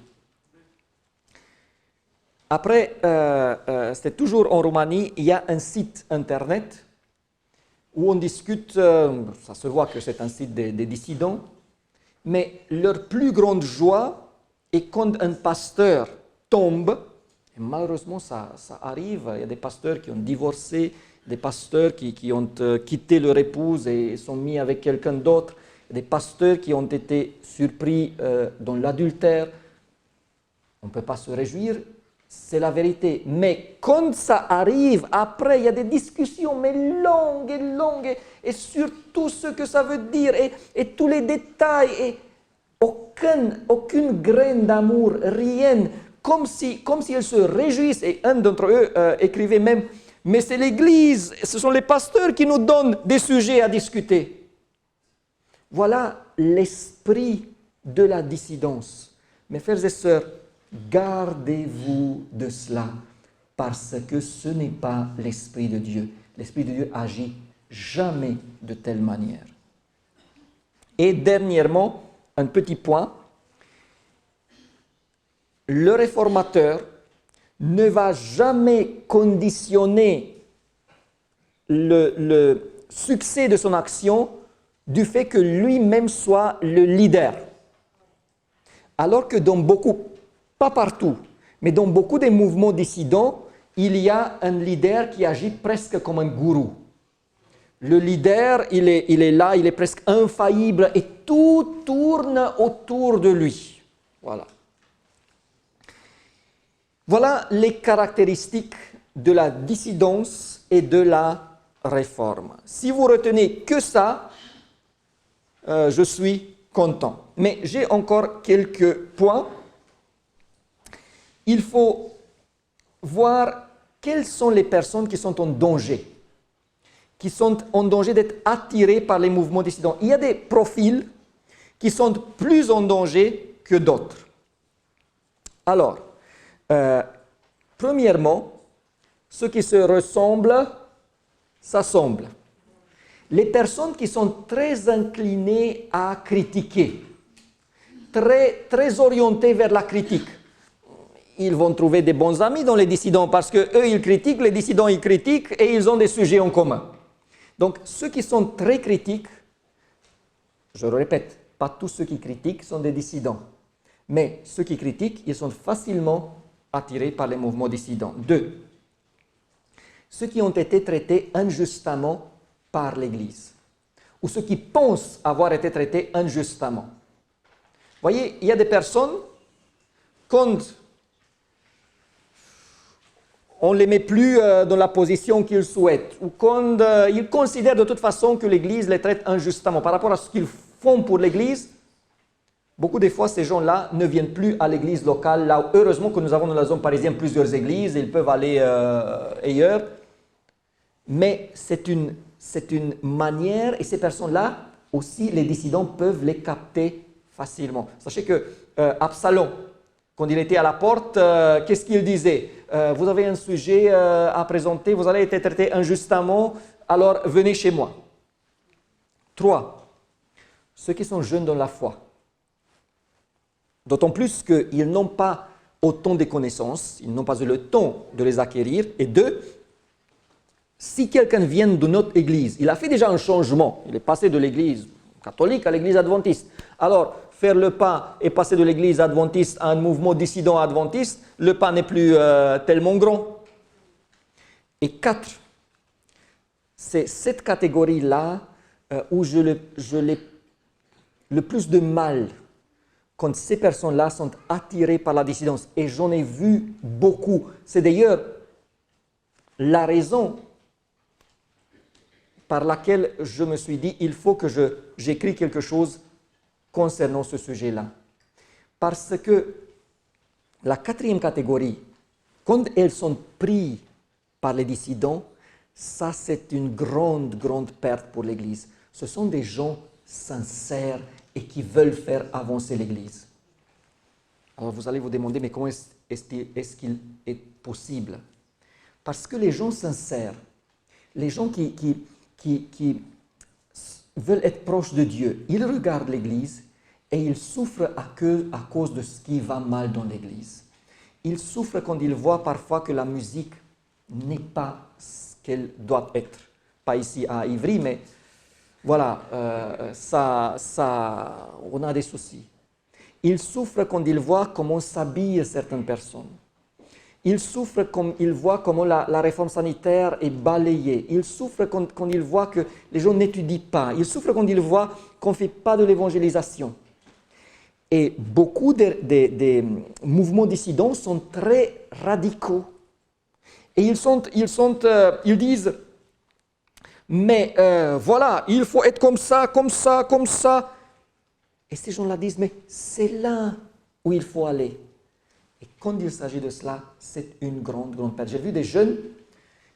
Après, c'était toujours en Roumanie, il y a un site internet où on discute, ça se voit que c'est un site des dissidents, mais leur plus grande joie est quand un pasteur tombe, et malheureusement ça arrive, il y a des pasteurs qui ont divorcé, des pasteurs qui ont quitté leur épouse et sont mis avec quelqu'un d'autre, des pasteurs qui ont été surpris dans l'adultère. On ne peut pas se réjouir, c'est la vérité. Mais quand ça arrive, après, il y a des discussions, mais longues, et sur tout ce que ça veut dire, et tous les détails, et aucune graine d'amour, rien, comme si elles se réjouissent. Et un d'entre eux écrivait même, mais c'est l'Église, ce sont les pasteurs qui nous donnent des sujets à discuter. Voilà l'esprit de la dissidence. Mes frères et sœurs, gardez-vous de cela, parce que ce n'est pas l'Esprit de Dieu. L'Esprit de Dieu agit jamais de telle manière. Et dernièrement, un petit point, le réformateur ne va jamais conditionner le succès de son action du fait que lui-même soit le leader. Alors que dans beaucoup, pas partout, mais dans beaucoup des mouvements dissidents, il y a un leader qui agit presque comme un gourou. Le leader, il est là, il est presque infaillible et tout tourne autour de lui. Voilà. Voilà les caractéristiques de la dissidence et de la réforme. Si vous retenez que ça, je suis content. Mais j'ai encore quelques points. Il faut voir quelles sont les personnes qui sont en danger, qui sont en danger d'être attirées par les mouvements dissidents. Il y a des profils qui sont plus en danger que d'autres. Alors, premièrement, ceux qui se ressemblent s'assemblent. Les personnes qui sont très inclinées à critiquer, très orientées vers la critique, ils vont trouver des bons amis dans les dissidents parce qu'eux, ils critiquent, les dissidents, ils critiquent et ils ont des sujets en commun. Donc, ceux qui sont très critiques, je le répète, pas tous ceux qui critiquent sont des dissidents. Mais ceux qui critiquent, ils sont facilement attirés par les mouvements dissidents. 2. Ceux qui ont été traités injustement par l'Église, ou ceux qui pensent avoir été traités injustement. Vous voyez, il y a des personnes, quand on ne les met plus dans la position qu'ils souhaitent, ou quand ils considèrent de toute façon que l'Église les traite injustement par rapport à ce qu'ils font pour l'Église, beaucoup de fois, ces gens-là ne viennent plus à l'église locale. Là, heureusement que nous avons dans la zone parisienne plusieurs églises, ils peuvent aller ailleurs. Mais c'est une manière, et ces personnes-là, aussi, les dissidents peuvent les capter facilement. Sachez que Absalom, quand il était à la porte, qu'est-ce qu'il disait? Vous avez un sujet à présenter, vous allez être traité injustement, alors venez chez moi. 3. Ceux qui sont jeunes dans la foi. D'autant plus qu'ils n'ont pas autant de connaissances, ils n'ont pas eu le temps de les acquérir. Et 2, si quelqu'un vient de notre église, il a fait déjà un changement, il est passé de l'église catholique à l'église adventiste. Alors, faire le pas et passer de l'église adventiste à un mouvement dissident adventiste, le pas n'est plus tellement grand. Et 4, c'est cette catégorie-là où je l'ai le plus de mal quand ces personnes-là sont attirées par la dissidence. Et j'en ai vu beaucoup. C'est d'ailleurs la raison par laquelle je me suis dit, il faut que j'écris quelque chose concernant ce sujet-là. Parce que la 4e catégorie, quand elles sont prises par les dissidents, ça c'est une grande, grande perte pour l'Église. Ce sont des gens sincères et qui veulent faire avancer l'Église. Alors vous allez vous demander, mais comment est-ce qu'il est possible? Parce que les gens sincères, les gens qui veulent être proches de Dieu, ils regardent l'Église et ils souffrent à cause de ce qui va mal dans l'Église. Ils souffrent quand ils voient parfois que la musique n'est pas ce qu'elle doit être. Pas ici à Ivry, mais voilà, on a des soucis. Ils souffrent quand ils voient comment s'habillent certaines personnes. Ils souffrent quand ils voient comment la réforme sanitaire est balayée. Ils souffrent quand ils voient que les gens n'étudient pas. Ils souffrent quand ils voient qu'on ne fait pas de l'évangélisation. Et beaucoup des mouvements dissidents sont très radicaux. Et ils disent, mais voilà, il faut être comme ça, comme ça, comme ça. Et ces gens-là disent, mais c'est là où il faut aller. Et quand il s'agit de cela, c'est une grande, grande perte. J'ai vu des jeunes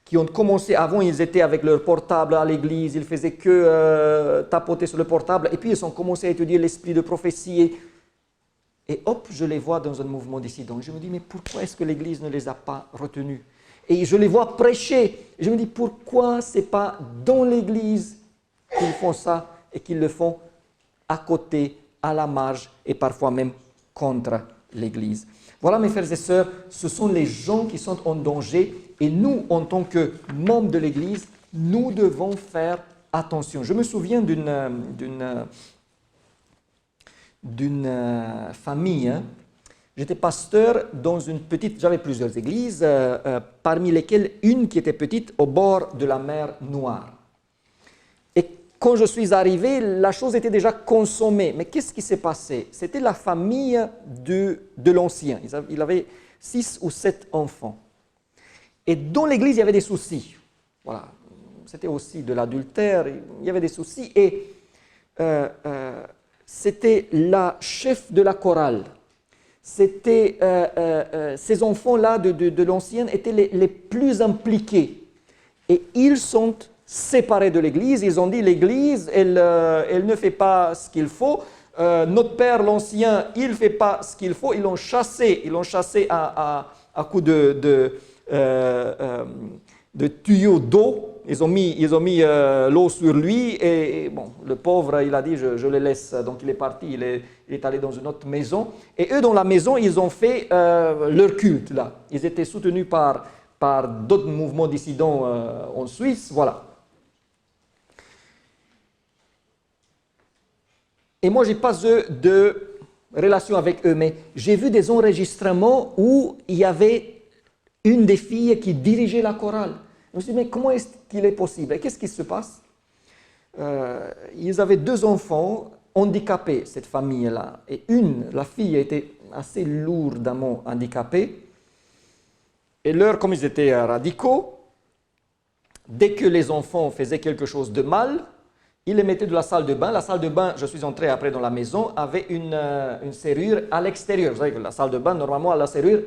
qui ont commencé, avant ils étaient avec leur portable à l'église, ils faisaient que tapoter sur le portable, et puis ils ont commencé à étudier l'esprit de prophétie. Et hop, je les vois dans un mouvement dissident. Je me dis, mais pourquoi est-ce que l'église ne les a pas retenus? Et je les vois prêcher. Et je me dis, pourquoi ce n'est pas dans l'église qu'ils font ça et qu'ils le font à côté, à la marge et parfois même contre l'église? Voilà mes frères et sœurs, ce sont les gens qui sont en danger et nous, en tant que membres de l'église, nous devons faire attention. Je me souviens d'une famille. Hein. J'étais pasteur dans une petite, j'avais plusieurs églises, parmi lesquelles une qui était petite au bord de la mer Noire. Et quand je suis arrivé, la chose était déjà consommée. Mais qu'est-ce qui s'est passé? C'était la famille de l'ancien. Il avait 6 ou 7 enfants. Et dans l'église, il y avait des soucis. Voilà. C'était aussi de l'adultère, il y avait des soucis. Et c'était la chef de la chorale. C'était ces enfants-là de l'ancienne étaient les plus impliqués. Et ils sont séparés de l'Église. Ils ont dit, l'Église, elle ne fait pas ce qu'il faut. Notre père, l'ancien, il ne fait pas ce qu'il faut. Ils l'ont chassé à coups de tuyaux d'eau. Ils ont mis l'eau sur lui et bon, le pauvre, il a dit, je le laisse. Donc il est parti, il est allé dans une autre maison. Et eux, dans la maison, ils ont fait leur culte là. Ils étaient soutenus par d'autres mouvements dissidents en Suisse, voilà. Et moi, je n'ai pas eu de relation avec eux, mais j'ai vu des enregistrements où il y avait une des filles qui dirigeait la chorale. Je me suis dit, mais comment est-ce qu'il est possible? Et qu'est-ce qui se passe? Ils avaient 2 enfants handicapés, cette famille-là. Et la fille était assez lourdement handicapée. Et comme ils étaient radicaux, dès que les enfants faisaient quelque chose de mal, ils les mettaient de la salle de bain. La salle de bain, je suis entré après dans la maison, avait une serrure à l'extérieur. Vous savez que la salle de bain, normalement, a la serrure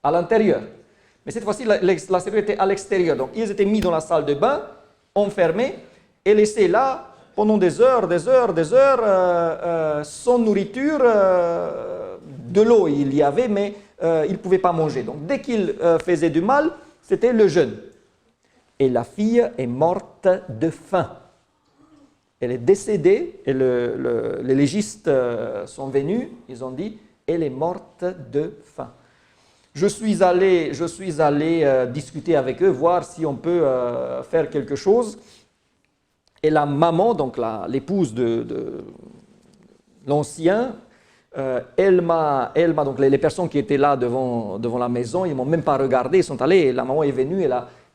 à l'intérieur. Mais cette fois-ci, la serrure était à l'extérieur. Donc, ils étaient mis dans la salle de bain, enfermés, et laissés là pendant des heures, sans nourriture. De l'eau, il y avait, mais ils ne pouvaient pas manger. Donc, dès qu'ils faisaient du mal, c'était le jeûne. Et la fille est morte de faim. Elle est décédée, et les légistes sont venus, ils ont dit, elle est morte de faim. Je suis allé discuter avec eux, voir si on peut faire quelque chose. Et la maman, donc l'épouse de l'ancien, elle m'a, donc les personnes qui étaient là devant la maison, ils ne m'ont même pas regardé, ils sont allés, la maman est venue,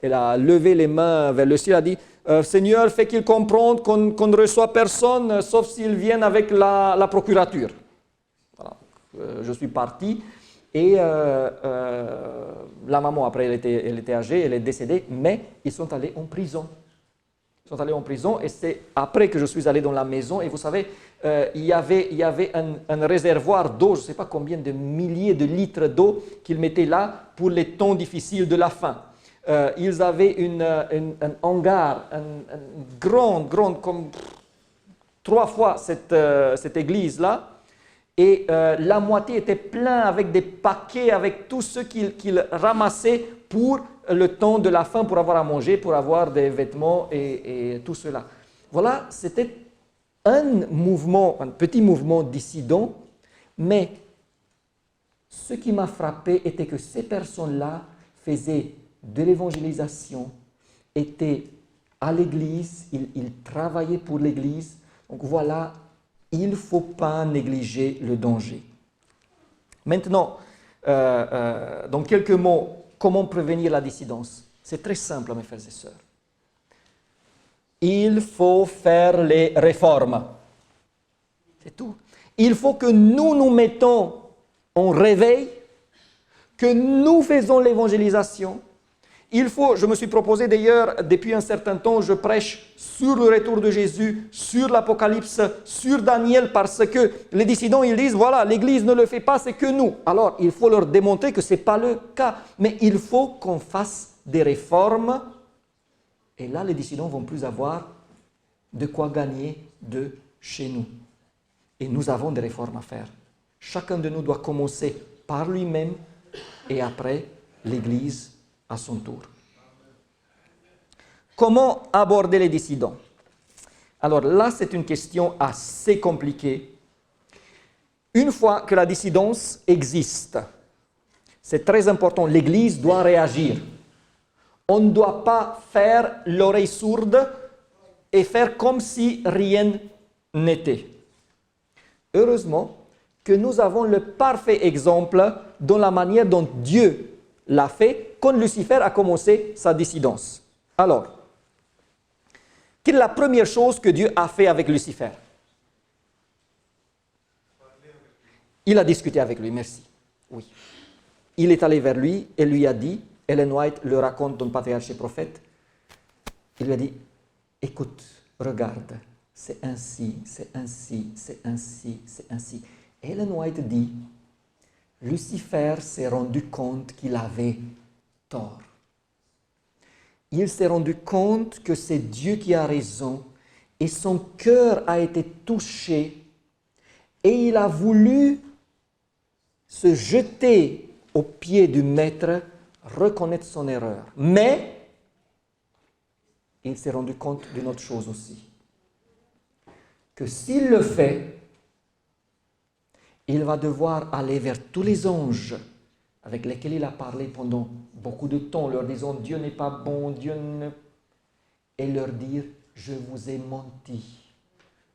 elle a levé les mains vers le ciel, elle a dit, Seigneur, fais qu'ils comprennent qu'on ne reçoit personne, sauf s'ils viennent avec la procurature. Voilà. Je suis parti, et la maman, après, elle était âgée, elle est décédée, mais ils sont allés en prison. Ils sont allés en prison, et c'est après que je suis allé dans la maison, et vous savez, il y avait un réservoir d'eau, je ne sais pas combien de milliers de litres d'eau qu'ils mettaient là pour les temps difficiles de la faim. Ils avaient un hangar, grande, comme 3 fois cette église-là, et la moitié était pleine avec des paquets, avec tout ce qu'ils ramassaient pour le temps de la faim, pour avoir à manger, pour avoir des vêtements et tout cela. Voilà, c'était un petit mouvement dissident, mais ce qui m'a frappé était que ces personnes-là faisaient de l'évangélisation, étaient à l'église, ils travaillaient pour l'église. Donc voilà, il ne faut pas négliger le danger. Maintenant, dans quelques mots, comment prévenir la dissidence? C'est très simple, mes frères et sœurs. Il faut faire les réformes. C'est tout. Il faut que nous mettons en réveil, que nous faisons l'évangélisation. Je me suis proposé d'ailleurs, depuis un certain temps, je prêche sur le retour de Jésus, sur l'Apocalypse, sur Daniel, parce que les dissidents, ils disent, voilà, l'Église ne le fait pas, c'est que nous. Alors, il faut leur démontrer que ce n'est pas le cas, mais il faut qu'on fasse des réformes, et là, les dissidents ne vont plus avoir de quoi gagner de chez nous. Et nous avons des réformes à faire. Chacun de nous doit commencer par lui-même, et après, l'Église à son tour. Comment aborder les dissidents? Alors là, c'est une question assez compliquée. Une fois que la dissidence existe, c'est très important, l'Église doit réagir. On ne doit pas faire l'oreille sourde et faire comme si rien n'était. Heureusement que nous avons le parfait exemple dans la manière dont Dieu l'a fait quand Lucifer a commencé sa dissidence. Alors, quelle est la première chose que Dieu a fait avec Lucifer? Il a discuté avec lui, merci. Oui. Il est allé vers lui et lui a dit, Ellen White le raconte dans Patriarche et Prophète, il lui a dit, écoute, regarde, c'est ainsi, c'est ainsi, c'est ainsi, c'est ainsi. Ellen White dit, Lucifer s'est rendu compte qu'il avait tort. Il s'est rendu compte que c'est Dieu qui a raison et son cœur a été touché et il a voulu se jeter aux pieds du Maître, reconnaître son erreur. Mais il s'est rendu compte d'une autre chose aussi, que s'il le fait, il va devoir aller vers tous les anges avec lesquels il a parlé pendant beaucoup de temps, leur disant « Dieu n'est pas bon, Dieu ne... » et leur dire « Je vous ai menti,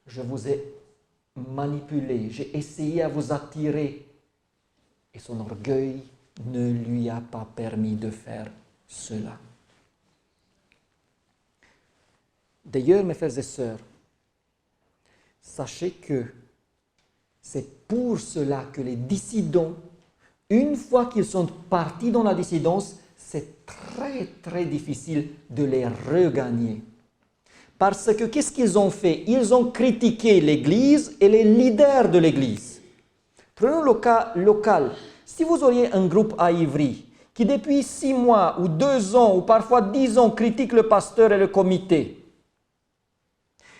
je vous ai manipulé, j'ai essayé à vous attirer. » Et son orgueil ne lui a pas permis de faire cela. D'ailleurs, mes frères et sœurs, sachez que c'est pour cela que les dissidents, une fois qu'ils sont partis dans la dissidence, c'est très très difficile de les regagner. Parce que qu'est-ce qu'ils ont fait? Ils ont critiqué l'Église et les leaders de l'Église. Prenons le cas local. Si vous auriez un groupe à Ivry qui depuis 6 mois ou 2 ans ou parfois 10 ans critique le pasteur et le comité,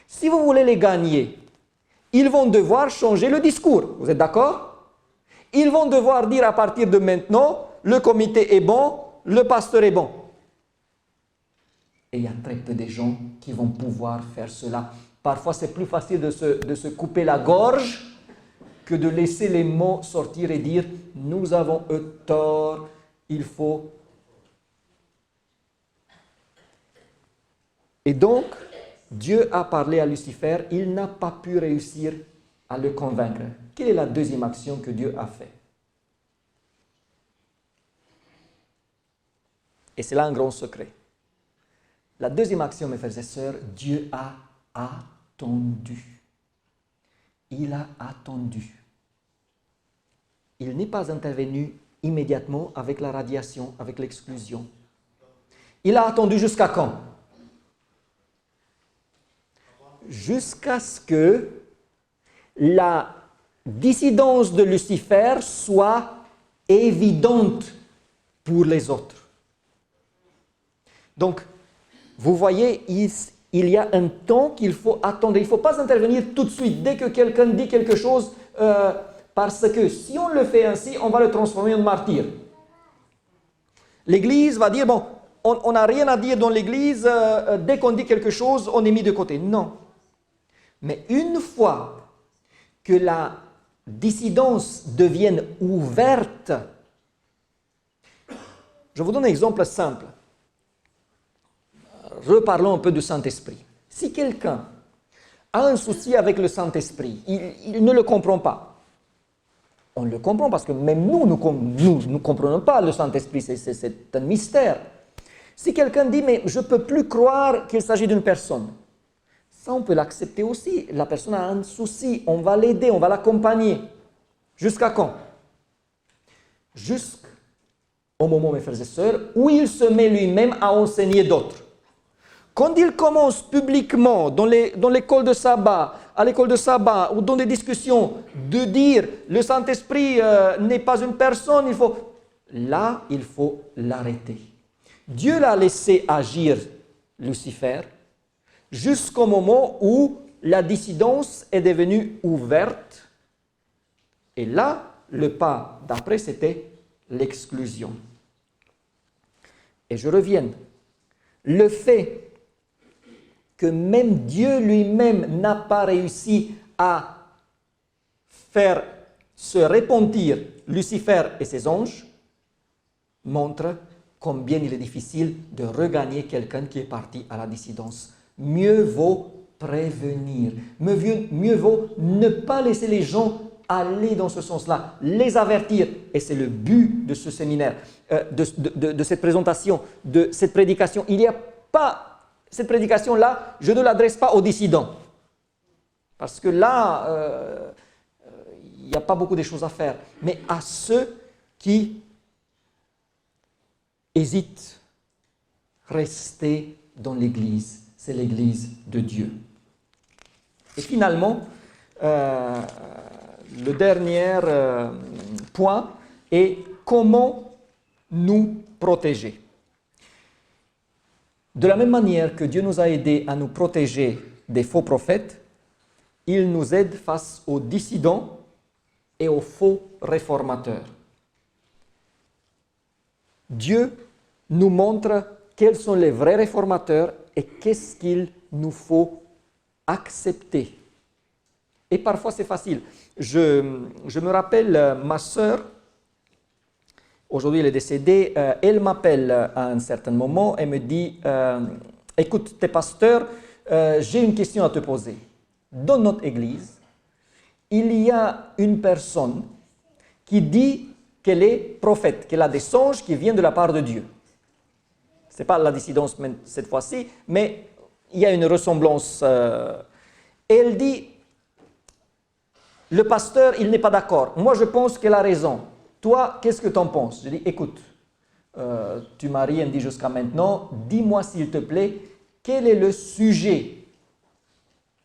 si vous voulez les gagner, ils vont devoir changer le discours. Vous êtes d'accord? Ils vont devoir dire à partir de maintenant, le comité est bon, le pasteur est bon. Et il y a très peu de gens qui vont pouvoir faire cela. Parfois, c'est plus facile de se couper la gorge que de laisser les mots sortir et dire « Nous avons eu tort, il faut... » Et donc, Dieu a parlé à Lucifer, il n'a pas pu réussir à le convaincre. Quelle est la deuxième action que Dieu a faite? Et c'est là un grand secret. La deuxième action, mes frères et sœurs, Dieu a attendu. Il a attendu. Il n'est pas intervenu immédiatement avec la radiation, avec l'exclusion. Il a attendu jusqu'à quand? Jusqu'à ce que la dissidence de Lucifer soit évidente pour les autres. Donc, vous voyez, il y a un temps qu'il faut attendre. Il ne faut pas intervenir tout de suite. Dès que quelqu'un dit quelque chose, parce que si on le fait ainsi, on va le transformer en martyr. L'Église va dire, bon, on n'a rien à dire dans l'Église, dès qu'on dit quelque chose, on est mis de côté. Non. Mais une fois que la dissidence devienne ouverte, je vous donne un exemple simple. Reparlons un peu du Saint-Esprit. Si quelqu'un a un souci avec le Saint-Esprit, il ne le comprend pas. On le comprend parce que même nous ne comprenons pas le Saint-Esprit, c'est un mystère. Si quelqu'un dit, mais je ne peux plus croire qu'il s'agit d'une personne, ça on peut l'accepter aussi. La personne a un souci, on va l'aider, on va l'accompagner. Jusqu'à quand? Jusqu'au moment, mes frères et sœurs, où il se met lui-même à enseigner d'autres. Quand il commence publiquement dans l'école de sabbat, à l'école de sabbat ou dans des discussions de dire le Saint-Esprit n'est pas une personne, il faut l'arrêter. Dieu l'a laissé agir Lucifer jusqu'au moment où la dissidence est devenue ouverte. Et là, le pas d'après, c'était l'exclusion. Et je reviens. Le fait que même Dieu lui-même n'a pas réussi à faire se repentir Lucifer et ses anges, montre combien il est difficile de regagner quelqu'un qui est parti à la dissidence. Mieux vaut prévenir, mieux vaut ne pas laisser les gens aller dans ce sens-là, les avertir. Et c'est le but de ce séminaire, de cette présentation, de cette prédication. Il n'y a pas... Cette prédication-là, je ne l'adresse pas aux dissidents. Parce que là, il n'y a pas beaucoup de choses à faire. Mais à ceux qui hésitent, restez dans l'Église. C'est l'Église de Dieu. Et finalement, le dernier point est comment nous protéger. De la même manière que Dieu nous a aidés à nous protéger des faux prophètes, il nous aide face aux dissidents et aux faux réformateurs. Dieu nous montre quels sont les vrais réformateurs et qu'est-ce qu'il nous faut accepter. Et parfois c'est facile. Je me rappelle ma sœur. Aujourd'hui, elle est décédée. Elle m'appelle à un certain moment et me dit « Écoute, t'es pasteur, j'ai une question à te poser. Dans notre église, il y a une personne qui dit qu'elle est prophète, qu'elle a des songes qui viennent de la part de Dieu. Ce n'est pas la dissidence cette fois-ci, mais il y a une ressemblance. Elle dit « Le pasteur, il n'est pas d'accord. Moi, je pense qu'elle a raison. Toi, qu'est-ce que tu en penses ?» Je dis, écoute, tu m'as rien dit jusqu'à maintenant, dis-moi s'il te plaît, quel est le sujet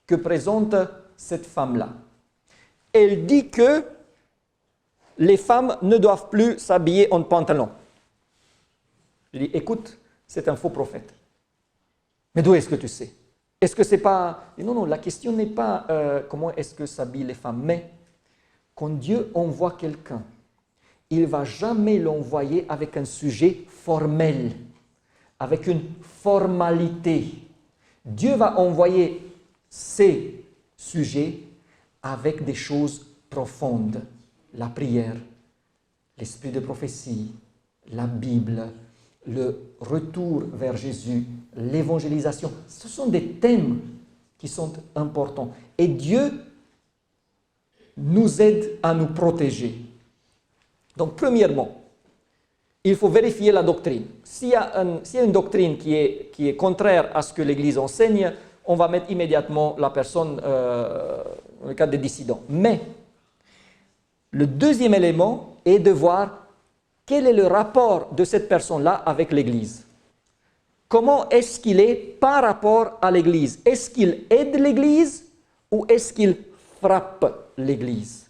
que présente cette femme-là? Elle dit que les femmes ne doivent plus s'habiller en pantalon. Je dis, écoute, c'est un faux prophète. Mais d'où est-ce que tu sais? Est-ce que c'est pas... Non, la question n'est pas comment est-ce que s'habillent les femmes, mais quand Dieu envoie quelqu'un, il ne va jamais l'envoyer avec un sujet formel, avec une formalité. Dieu va envoyer ces sujets avec des choses profondes. La prière, l'esprit de prophétie, la Bible, le retour vers Jésus, l'évangélisation. Ce sont des thèmes qui sont importants. Et Dieu nous aide à nous protéger. Donc, premièrement, il faut vérifier la doctrine. S'il y a une doctrine qui est contraire à ce que l'Église enseigne, on va mettre immédiatement la personne dans le cadre des dissidents. Mais le deuxième élément est de voir quel est le rapport de cette personne-là avec l'Église. Comment est-ce qu'il est par rapport à l'Église? Est-ce qu'il aide l'Église ou est-ce qu'il frappe l'Église?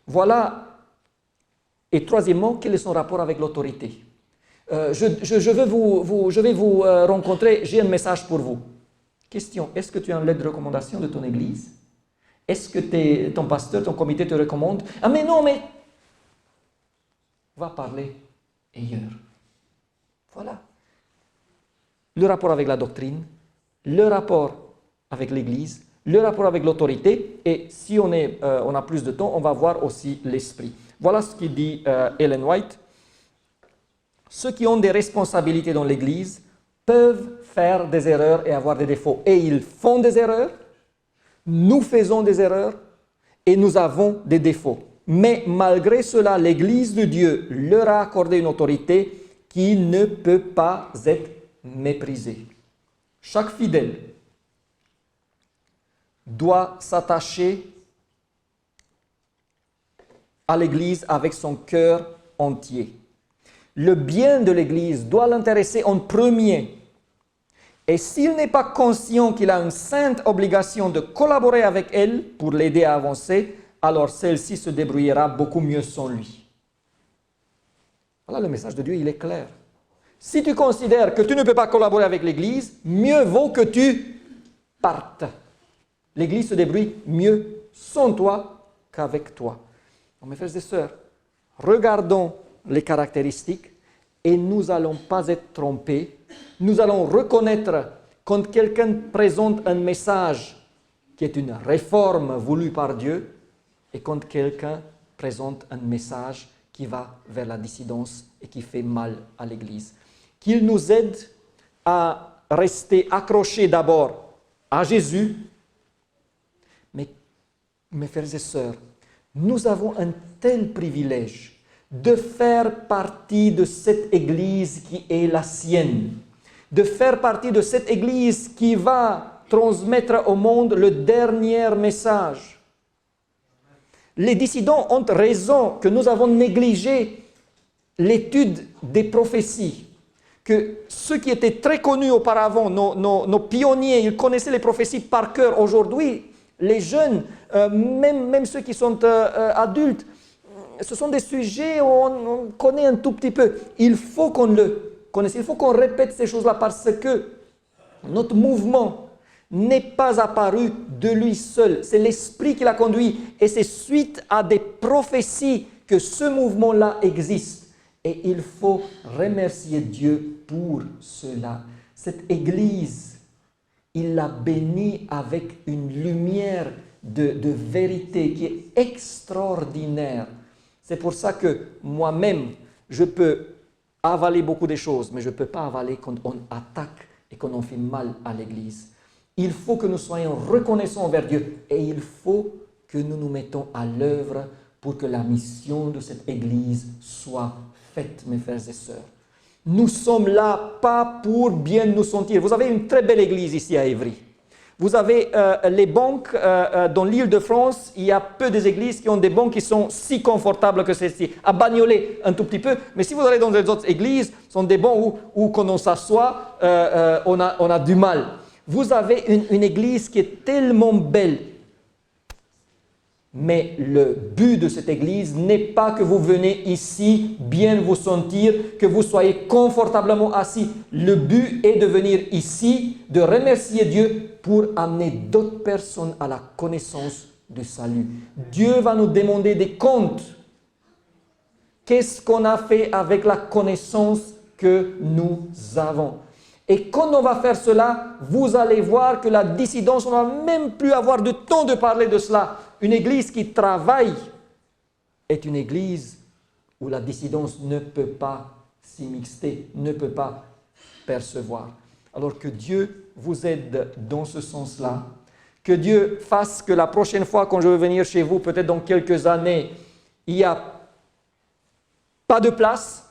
Voilà. Et troisièmement, quel est son rapport avec l'autorité? Je vais vous rencontrer, j'ai un message pour vous. Question, est-ce que tu as une lettre de recommandation de ton Église? Est-ce que ton pasteur, ton comité te recommande? Ah mais non, mais... Va parler ailleurs. Voilà. Le rapport avec la doctrine, le rapport avec l'Église, le rapport avec l'autorité, et si on a plus de temps, on va voir aussi l'esprit. Voilà ce qu'il dit Ellen White. Ceux qui ont des responsabilités dans l'Église peuvent faire des erreurs et avoir des défauts. Et ils font des erreurs, nous faisons des erreurs et nous avons des défauts. Mais malgré cela, l'Église de Dieu leur a accordé une autorité qui ne peut pas être méprisée. Chaque fidèle doit s'attacher à l'Église avec son cœur entier. Le bien de l'Église doit l'intéresser en premier. Et s'il n'est pas conscient qu'il a une sainte obligation de collaborer avec elle pour l'aider à avancer, alors celle-ci se débrouillera beaucoup mieux sans lui. Voilà, le message de Dieu, il est clair. Si tu considères que tu ne peux pas collaborer avec l'Église, mieux vaut que tu partes. L'Église se débrouille mieux sans toi qu'avec toi. Donc, mes frères et sœurs, regardons les caractéristiques et nous n'allons pas être trompés. Nous allons reconnaître quand quelqu'un présente un message qui est une réforme voulue par Dieu et quand quelqu'un présente un message qui va vers la dissidence et qui fait mal à l'Église. Qu'il nous aide à rester accrochés d'abord à Jésus. Mais, mes frères et sœurs, nous avons un tel privilège de faire partie de cette Église qui est la sienne, de faire partie de cette Église qui va transmettre au monde le dernier message. Les dissidents ont raison que nous avons négligé l'étude des prophéties, que ceux qui étaient très connus auparavant, nos pionniers, ils connaissaient les prophéties par cœur. Aujourd'hui, les jeunes, même ceux qui sont adultes, ce sont des sujets où on connaît un tout petit peu. Il faut qu'on le connaisse, il faut qu'on répète ces choses-là parce que notre mouvement n'est pas apparu de lui seul. C'est l'Esprit qui l'a conduit et c'est suite à des prophéties que ce mouvement-là existe. Et il faut remercier Dieu pour cela. Cette Église, il l'a bénie avec une lumière de vérité qui est extraordinaire. C'est pour ça que moi-même, je peux avaler beaucoup de choses, mais je ne peux pas avaler quand on attaque et quand on fait mal à l'Église. Il faut que nous soyons reconnaissants envers Dieu et il faut que nous nous mettons à l'œuvre pour que la mission de cette Église soit faite, mes frères et sœurs. Nous sommes là pas pour bien nous sentir. Vous avez une très belle Église ici à Évry. Vous avez les bancs dans l'île de France, il y a peu des églises qui ont des bancs qui sont si confortables que celles-ci. À Bagnolet, un tout petit peu, mais si vous allez dans les autres églises, ce sont des bancs où quand on s'assoit, on a du mal. Vous avez une église qui est tellement belle. Mais le but de cette église n'est pas que vous venez ici bien vous sentir, que vous soyez confortablement assis. Le but est de venir ici, de remercier Dieu pour amener d'autres personnes à la connaissance du salut. Dieu va nous demander des comptes. Qu'est-ce qu'on a fait avec la connaissance que nous avons? Et quand on va faire cela, vous allez voir que la dissidence, on ne va même plus avoir de temps de parler de cela. Une église qui travaille est une église où la dissidence ne peut pas s'immixter, ne peut pas percevoir. Alors que Dieu vous aide dans ce sens-là, Que Dieu fasse que la prochaine fois quand je vais venir chez vous, peut-être dans quelques années, il n'y a pas de place,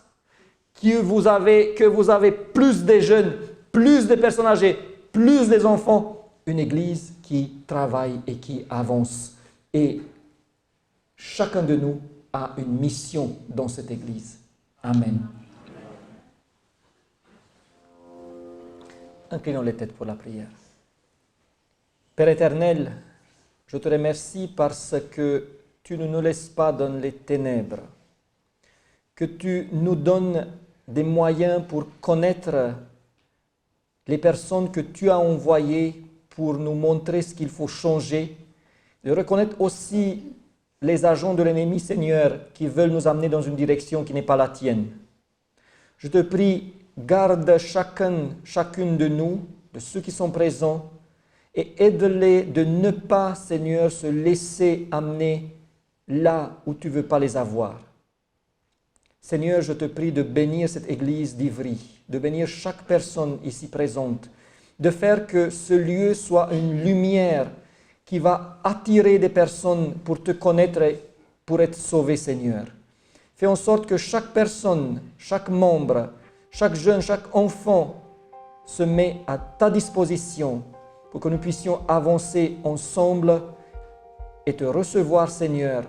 que vous avez plus de jeunes, plus de personnes âgées, plus des enfants, une église qui travaille et qui avance. Et chacun de nous a une mission dans cette église. Amen. Inclinons les têtes pour la prière. Père éternel, je te remercie parce que tu ne nous laisses pas dans les ténèbres, que tu nous donnes des moyens pour connaître les personnes que tu as envoyées pour nous montrer ce qu'il faut changer, de reconnaître aussi les agents de l'ennemi, Seigneur, qui veulent nous amener dans une direction qui n'est pas la tienne. Je te prie, garde chacune de nous, de ceux qui sont présents, et aide-les de ne pas, Seigneur, se laisser amener là où tu ne veux pas les avoir. Seigneur, je te prie de bénir cette église d'Ivry, de bénir chaque personne ici présente, de faire que ce lieu soit une lumière qui va attirer des personnes pour te connaître et pour être sauvé, Seigneur. Fais en sorte que chaque personne, chaque membre, chaque jeune, chaque enfant se met à ta disposition pour que nous puissions avancer ensemble et te recevoir, Seigneur,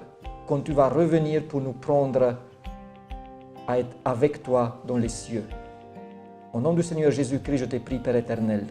quand tu vas revenir pour nous prendre à être avec toi dans les cieux. Au nom du Seigneur Jésus-Christ, je te prie, Père éternel.